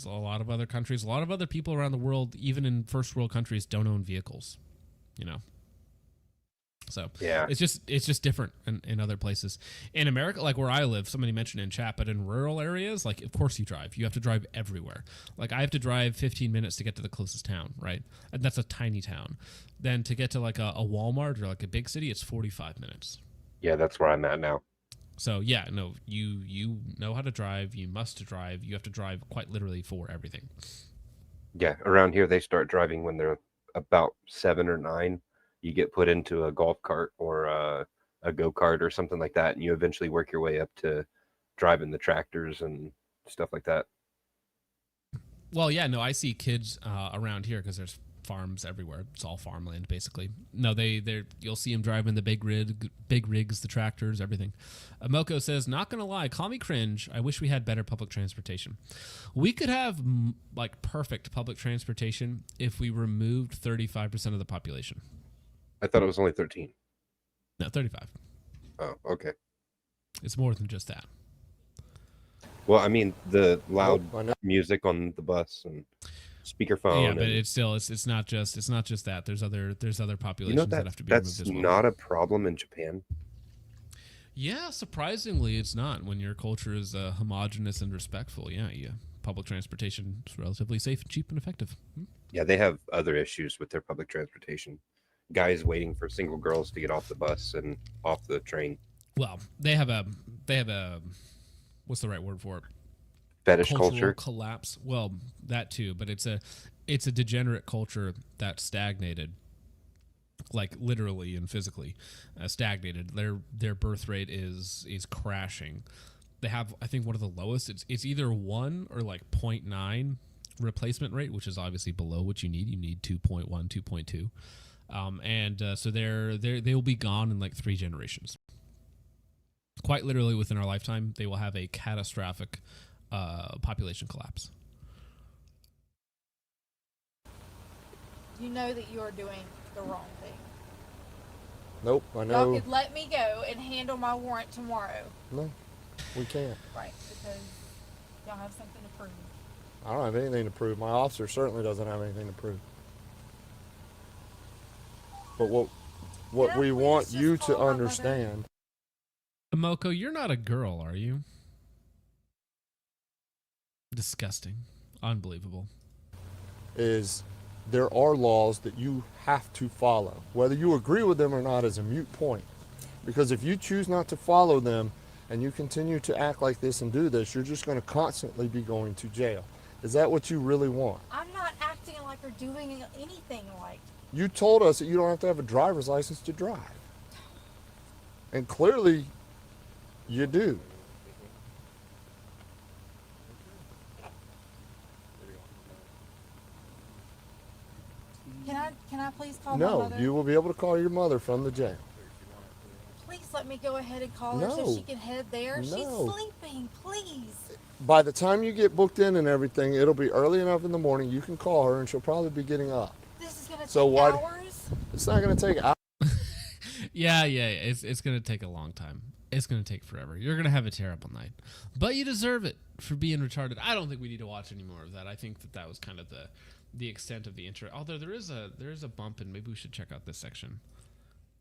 lot of other countries, a lot of other people around the world, even in first world countries, don't own vehicles, So yeah, it's just different in other places. In America, like where I live, somebody mentioned in chat, but in rural areas, like, of course you drive. You have to drive everywhere. Like, I have to drive 15 minutes to get to the closest town, right? And that's a tiny town. Then to get to like a Walmart or like a big city, it's 45 minutes. Yeah, that's where I'm at now. So yeah, no, you know how to drive. You must drive. You have to drive quite literally for everything. Yeah, around here they start driving when they're about 7 or 9. You get put into a golf cart or a go-kart or something like that, and you eventually work your way up to driving the tractors and stuff like that. Well, yeah, no, I see kids around here because there's farms everywhere. It's all farmland, basically. No, you'll see them driving the big rigs, the tractors, everything. Moko says, not gonna lie, call me cringe. I wish we had better public transportation. We could have like perfect public transportation if we removed 35% of the population. I thought it was only 13. No, 35. Oh, okay. It's more than just that. Well, I mean, the loud music on the bus and speakerphone. Yeah, but it's not just that. There's other populations that have to be removed that's as well. not a problem in Japan. Yeah, surprisingly, it's not. When your culture is homogenous and respectful, yeah, public transportation is relatively safe, cheap, and effective. Yeah, they have other issues with their public transportation. Guys waiting for single girls to get off the bus and off the train. Well, they have a what's the right word for it? Fetish Cultural culture collapse. Well, that too, but it's a degenerate culture that stagnated, like literally and physically stagnated. Their birth rate is crashing. They have, I think, one of the lowest. It's either 1 or like 0.9 replacement rate, which is obviously below what you need. You need 2.1, 2.2. So they will be gone in like 3 generations. Quite literally, within our lifetime, they will have a catastrophic population collapse. You know that you are doing the wrong thing. Nope, I know. Y'all could let me go and handle my warrant tomorrow. No, we can't. Right, because y'all have something to prove. I don't have anything to prove. My officer certainly doesn't have anything to prove. But what we want you to understand. Moko, you're not a girl, are you? Disgusting. Unbelievable. Is there are laws that you have to follow. Whether you agree with them or not is a moot point. Because if you choose not to follow them and you continue to act like this and do this, you're just going to constantly be going to jail. Is that what you really want? I'm not acting like or doing anything like. You told us that you don't have to have a driver's license to drive. And clearly, you do. Can I please call my mother? No, you will be able to call your mother from the jail. Please let me go ahead and call her so she can head there. No. She's sleeping, please. By the time you get booked in and everything, it'll be early enough in the morning. You can call her and she'll probably be getting up. This is going to take hours? It's not going to take hours. Yeah. It's going to take a long time. It's going to take forever. You're going to have a terrible night. But you deserve it for being retarded. I don't think we need to watch any more of that. I think that was kind of the extent of the intro. Although there is a bump, and maybe we should check out this section.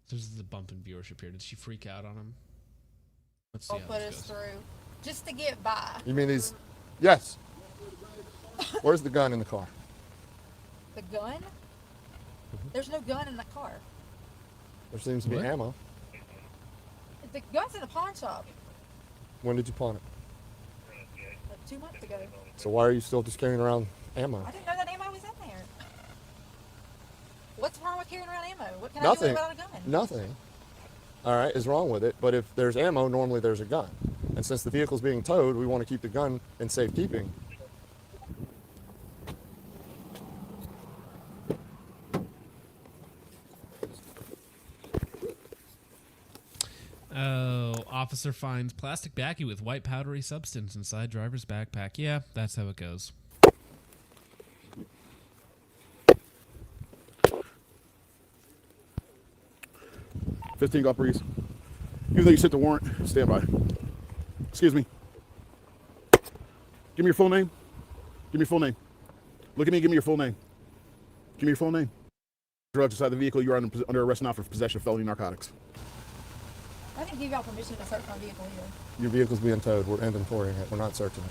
There's a bump in viewership here. Did she freak out on him? Let's see. I'll put us through just to get by. You mean these? Yes. Where's the gun in the car? The gun? There's no gun in the car. There seems to be ammo. The gun's in the pawn shop. When did you pawn it? Like 2 months ago. So why are you still just carrying around ammo? I didn't know that ammo was in there. What's wrong with carrying around ammo? What can Nothing. I do without a gun? Nothing. All right, is wrong with it. But if there's ammo, normally there's a gun. And since the vehicle's being towed, we want to keep the gun in safekeeping. Oh, officer finds plastic baggie with white powdery substance inside driver's backpack. Yeah, that's how it goes. $15 golf breeze. Even though you sent the warrant, stand by. Excuse me. Give me your full name. Give me your full name. Look at me. Give me your full name. Give me your full name. Drugs inside the vehicle. You are under arrest now for possession of felony narcotics. I didn't give y'all permission to search my vehicle here. Your vehicle's being towed. We're inventorying it. We're not searching it.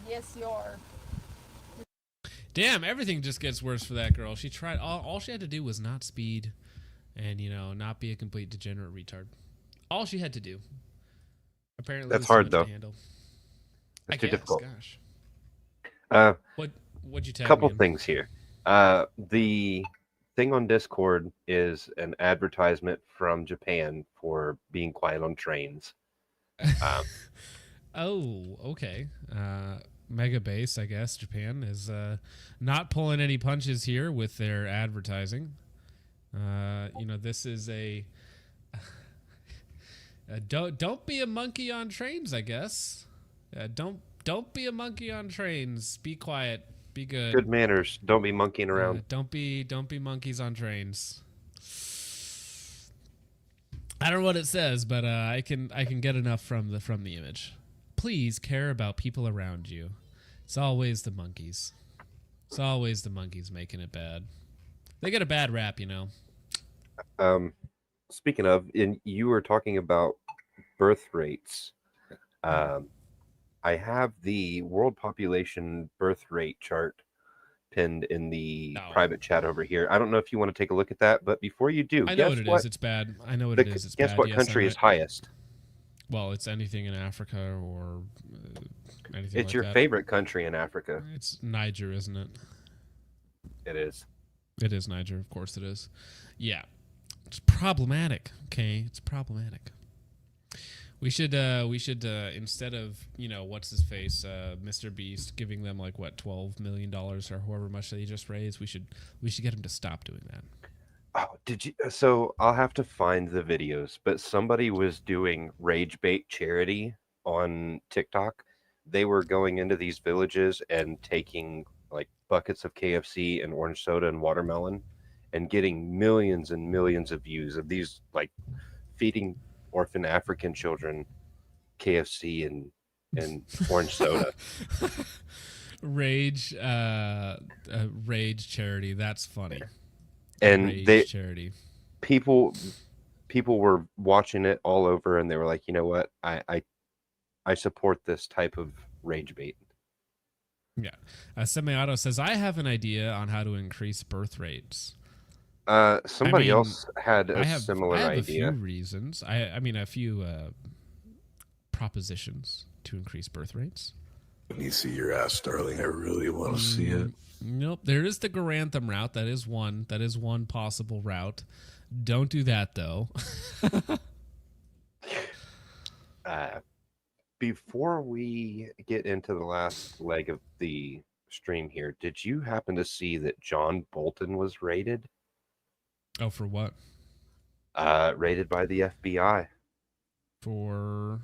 Yes, you are. Damn, everything just gets worse for that girl. She tried. All she had to do was not speed and, not be a complete degenerate retard. All she had to do. Apparently, that's hard, though. That's too difficult. Gosh. What'd you tell me? Couple things here. The thing on Discord is an advertisement from Japan for being quiet on trains. Oh, okay. mega base, I guess. Japan is not pulling any punches here with their advertising. This is a don't be a monkey on trains, I guess. Don't be a monkey on trains. Be quiet. Be good. Good manners. Don't be monkeying around. Don't be monkeys on trains. I don't know what it says, but I can get enough from the image. Please care about people around you. It's always the monkeys. It's always the monkeys making it bad. They get a bad rap, Speaking of, you were talking about birth rates. I have the world population birth rate chart pinned in the private chat over here. I don't know if you want to take a look at that, but before you do, I know what it is. It's bad. I know what it is. It's guess bad. what Yes, country is highest? Well, it's anything in Africa or anything It's like your that. favorite country in Africa. It's Niger, isn't it? It is. It is Niger. Of course it is. Yeah. It's problematic. Okay. It's problematic. We should instead of, what's his face, Mr. Beast giving them like what, $12 million or however much they just raised, we should get him to stop doing that. Oh, did you? So I'll have to find the videos, but somebody was doing rage bait charity on TikTok. They were going into these villages and taking like buckets of KFC and orange soda and watermelon and getting millions and millions of views of these, like feeding orphan African children KFC and orange soda. Rage charity. That's funny. And Rage charity. People were watching it all over, and they were like, you know what? I support this type of rage bait. Yeah. Semi-auto says, I have an idea on how to increase birth rates. Somebody else had a similar idea. I have a few reasons. I mean, a few propositions to increase birth rates. Let me see your ass, darling. I really want to see it. Nope. There is the Garantham route. That is one. That is one possible route. Don't do that, though. Before we get into the last leg of the stream here, did you happen to see that John Bolton was raided? Oh, for what? Raided by the FBI. For?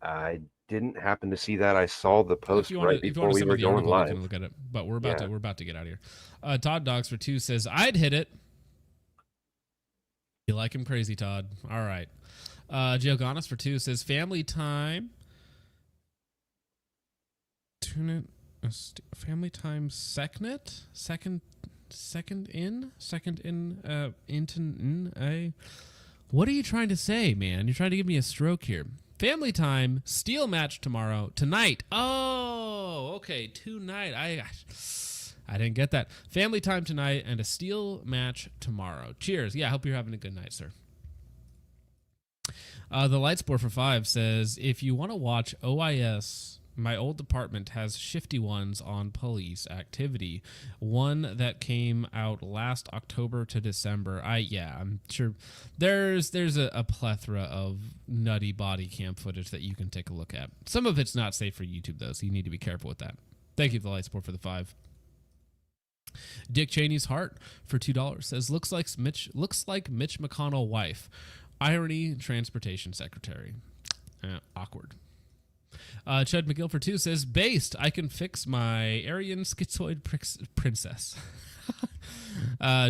I didn't happen to see that. I saw the post right before we were going live. You can look at it, but we're about to get out of here. Todd Dogs for 2 says, I'd hit it. You like him crazy, Todd. All right. Geogonis for 2 says, family time. Tune it. Family time secnet? Second in? What are you trying to say, man? You're trying to give me a stroke here. Family time, steel match tonight. Oh, okay, tonight. I didn't get that. Family time tonight and a steel match tomorrow. Cheers. Yeah, I hope you're having a good night, sir. The Lightspore for 5 says, if you want to watch OIS, my old department has shifty ones on police activity. One that came out last October to December. I'm sure there's a plethora of nutty body cam footage that you can take a look at. Some of it's not safe for YouTube though, so you need to be careful with that. Thank you, the Lightsport, for the 5. Dick Cheney's heart for $2 says looks like Mitch McConnell wife. Irony, transportation secretary. Awkward. Chud McGill for 2 says, based, I can fix my Aryan schizoid princess.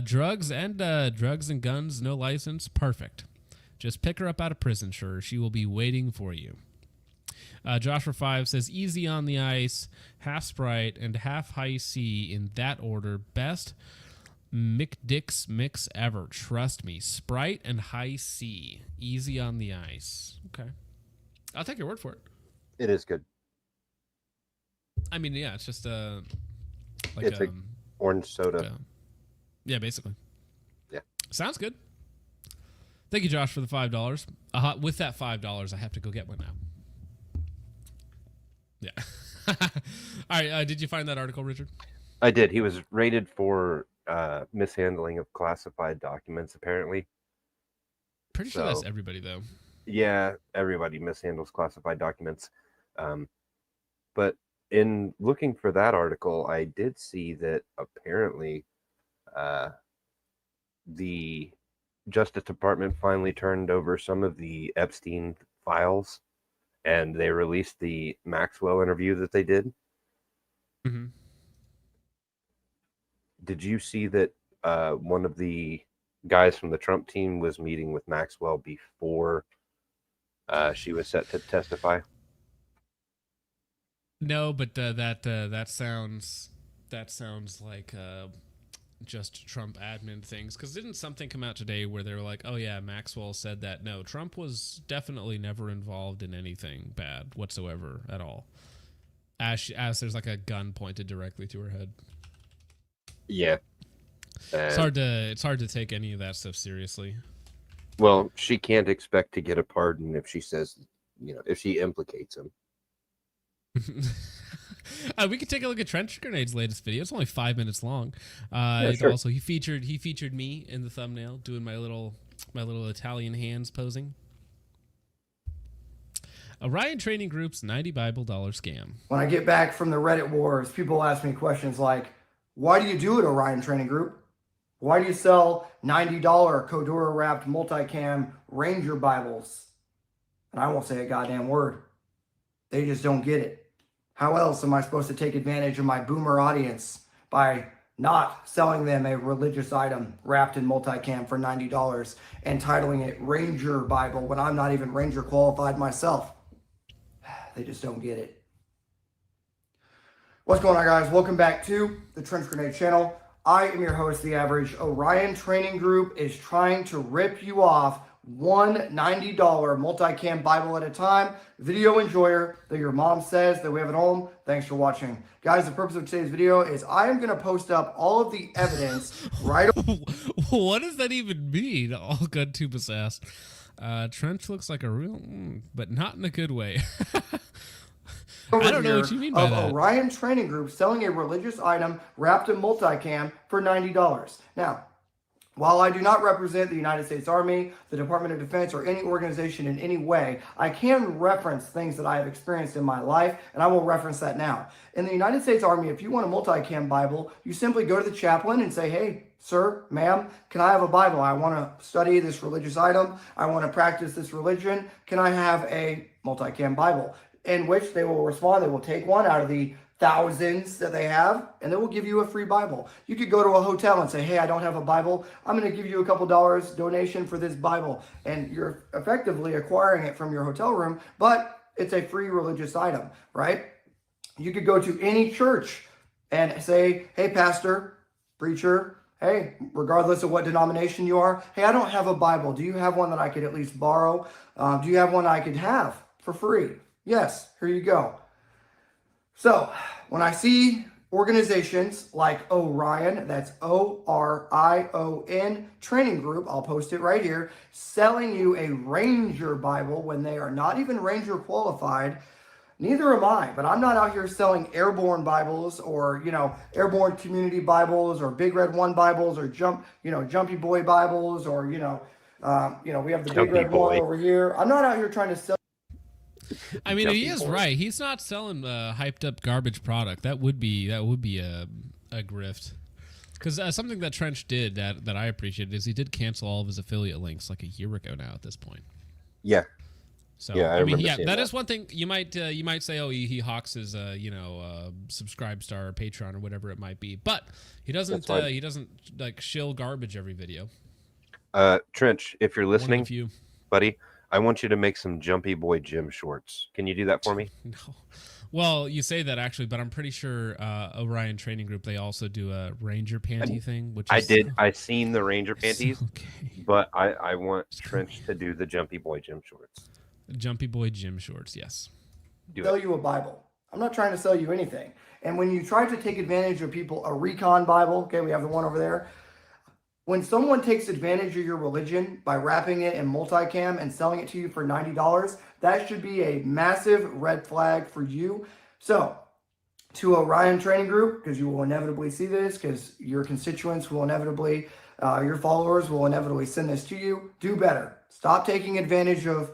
Drugs and guns, no license, perfect. Just pick her up out of prison, sure. She will be waiting for you. Josh for 5 says, easy on the ice, half Sprite, and half high C in that order. Best McDick's mix ever. Trust me. Sprite and high C. Easy on the ice. Okay. I'll take your word for it. It is good. I mean, yeah, it's just it's like orange soda. Yeah, basically. Yeah. Sounds good. Thank you, Josh, for the $5. With that $5, I have to go get one now. Yeah. All right. Did you find that article, Richard? I did. He was raided for mishandling of classified documents, apparently. Pretty sure that's everybody, though. Yeah, everybody mishandles classified documents. But in looking for that article, I did see that apparently the Justice Department finally turned over some of the Epstein files, and they released the Maxwell interview that they did. Mm-hmm. Did you see that one of the guys from the Trump team was meeting with Maxwell before she was set to testify? No, but that sounds like just Trump admin things. Because didn't something come out today where they were like, "Oh yeah, Maxwell said that no, Trump was definitely never involved in anything bad whatsoever at all." As there's like a gun pointed directly to her head. Yeah, it's hard to take any of that stuff seriously. Well, she can't expect to get a pardon if she says, if she implicates him. We could take a look at Trench Grenade's latest video. It's only 5 minutes long. Sure. Also, he featured me in the thumbnail doing my little Italian hands posing. Orion Training Group's $90 Bible scam. When I get back from the Reddit wars, people ask me questions like, why do you do it, Orion Training Group? Why do you sell $90 Codura wrapped multicam Ranger Bibles? And I won't say a goddamn word. They just don't get it. How else am I supposed to take advantage of my boomer audience by not selling them a religious item wrapped in multicam for $90 and titling it Ranger Bible when I'm not even Ranger qualified myself? They just don't get it. What's going on, guys? Welcome back to the Trench Grenade channel. I am your host, The Average. Orion Training Group is trying to rip you off one $90 multicam Bible at a time. Video enjoyer that your mom says that we have at home. Thanks for watching. Guys, the purpose of today's video is I am going to post up all of the evidence right What does that even mean? All good to ass. Trench looks like a real, but not in a good way. I don't know what you mean by that. Orion Training Group selling a religious item wrapped in multicam for $90. Now, while I do not represent the United States Army, the Department of Defense, or any organization in any way, I can reference things that I have experienced in my life, and I will reference that now. In the United States Army, if you want a multicam Bible, you simply go to the chaplain and say, hey, sir, ma'am, can I have a Bible? I want to study this religious item. I want to practice this religion. Can I have a multicam Bible? In which they will respond. They will take one out of the thousands that they have, and they will give you a free Bible. You could go to a hotel and say, hey, I don't have a Bible. I'm going to give you a couple dollars donation for this Bible. And you're effectively acquiring it from your hotel room, but it's a free religious item, right? You could go to any church and say, hey, pastor, preacher, hey, regardless of what denomination you are, hey, I don't have a Bible. Do you have one that I could at least borrow? Do you have one I could have for free? Yes, here you go. So when I see organizations like Orion, that's Orion Training Group, I'll post it right here, selling you a Ranger Bible when they are not even Ranger qualified, neither am I. But I'm not out here selling airborne Bibles or, airborne community Bibles or Big Red One Bibles or Jumpy Boy Bibles or, we have the Big Red One over here. I'm not out here trying to sell. I mean, he is right. He's not selling hyped up garbage product. That would be a grift. Because something that Trench did that I appreciated is he did cancel all of his affiliate links like a year ago now at this point. Yeah. So yeah, I mean, that is one thing you might say. Oh, he hawks his subscribe star or Patreon or whatever it might be, but he doesn't like shill garbage every video. Trench, if you're listening, buddy, I want you to make some Jumpy Boy gym shorts. Can you do that for me? No. Well, you say that actually, but I'm pretty sure Orion Training Group, they also do a Ranger panty thing. Which I seen the Ranger panties, okay. But I want Trench to do the Jumpy Boy gym shorts. Jumpy Boy gym shorts, yes. Sell you a Bible. I'm not trying to sell you anything. And when you try to take advantage of people, a recon Bible, okay, we have the one over there. When someone takes advantage of your religion by wrapping it in multicam and selling it to you for $90, that should be a massive red flag for you. So, to Orion Training Group, because you will inevitably see this, because your constituents will inevitably, your followers will inevitably send this to you, do better. Stop taking advantage of,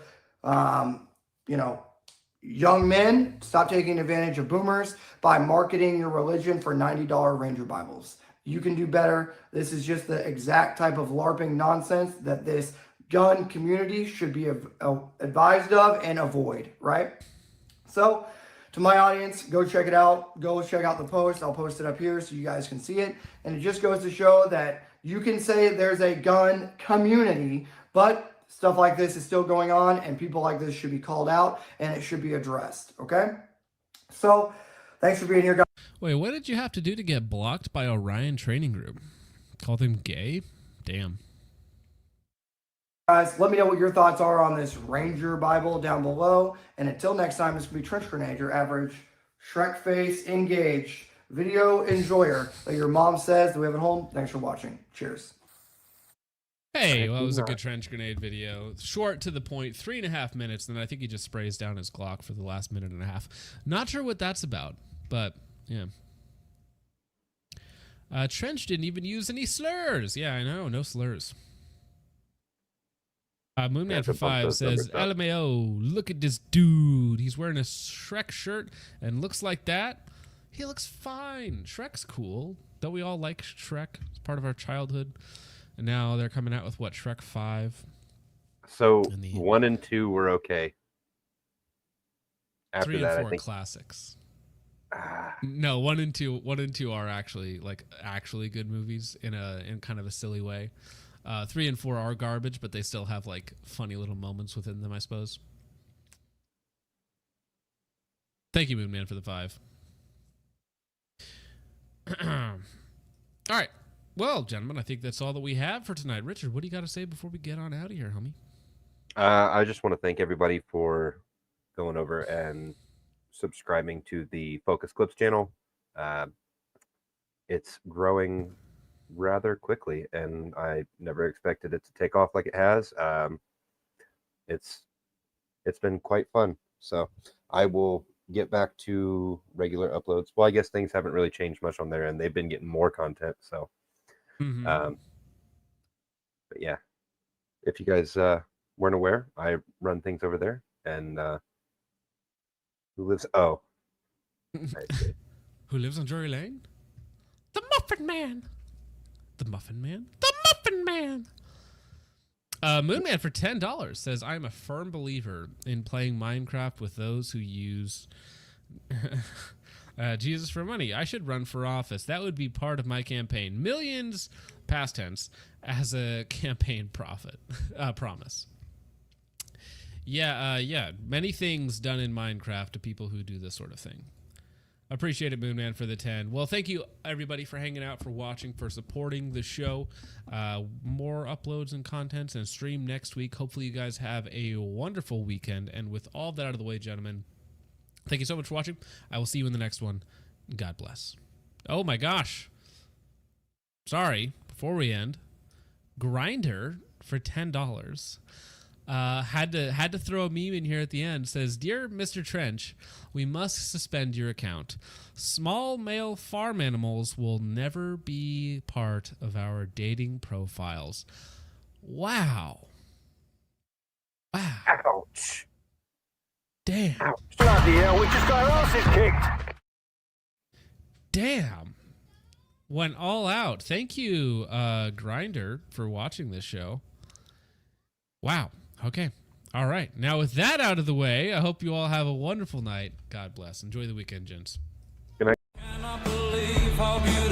young men, stop taking advantage of boomers by marketing your religion for $90 Ranger Bibles. You can do better. This is just the exact type of LARPing nonsense that this gun community should be advised of and avoid, right? So, to my audience, go check it out. Go check out the post. I'll post it up here so you guys can see it. And it just goes to show that you can say there's a gun community, but stuff like this is still going on, and people like this should be called out, and it should be addressed, okay? So, thanks for being here, guys. Wait, what did you have to do to get blocked by Orion Training Group? Called him gay? Damn. Guys, let me know what your thoughts are on this Ranger Bible down below. And until next time, this will be Trench Grenade, your average Shrek face engaged video enjoyer that your mom says that we have at home. Thanks for watching. Cheers. Hey, well, it was a good Trench Grenade video. Short to the point, 3.5 minutes, and then I think he just sprays down his Glock for the last minute and a half. Not sure what that's about, but yeah. Trench didn't even use any slurs. Yeah, I know, no slurs. Moonman for 5 says, LMAO, look at this dude. He's wearing a Shrek shirt and looks like that. He looks fine. Shrek's cool. Don't we all like Shrek? It's part of our childhood. And now they're coming out with, what, Shrek 5? So 1 and 2 were okay. After 3 and that, 4 I think classics. No, 1 and 2 are actually good movies in kind of a silly way. 3 and 4 are garbage, but they still have like funny little moments within them, I suppose. Thank you, Moonman, for the 5. All right. Well, gentlemen, I think that's all that we have for tonight. Richard, what do you got to say before we get on out of here, homie? I just want to thank everybody for going over and subscribing to the Focus Clips channel. It's growing rather quickly, and I never expected it to take off like it has. It's been quite fun. So I will get back to regular uploads. Well, I guess things haven't really changed much on there, and they've been getting more content. So, but yeah, if you guys weren't aware, I run things over there, and who lives? Oh, who lives on Drury Lane? The Muffin Man. The Muffin Man? The Muffin Man! Moonman for $10 says, I'm a firm believer in playing Minecraft with those who use Jesus for money. I should run for office. That would be part of my campaign. Millions, past tense, as a campaign promise. Yeah, many things done in Minecraft to people who do this sort of thing. Appreciate it, Moonman, for the 10. Well, thank you, everybody, for hanging out, for watching, for supporting the show. More uploads and contents and stream next week. Hopefully you guys have a wonderful weekend. And with all that out of the way, gentlemen, thank you so much for watching. I will see you in the next one. God bless. Oh, my gosh. Sorry, before we end, Grinder for $10. Had to throw a meme in here at the end. Says, Dear Mr. Trench, we must suspend your account. Small male farm animals will never be part of our dating profiles. Wow. Ouch. Damn. Ouch. Bloody hell, we just got our asses kicked. Damn. Went all out. Thank you, Grinder, for watching this show. Wow. Okay. All right. Now, with that out of the way, I hope you all have a wonderful night. God bless. Enjoy the weekend, gents. Good night. Cannot believe how beautiful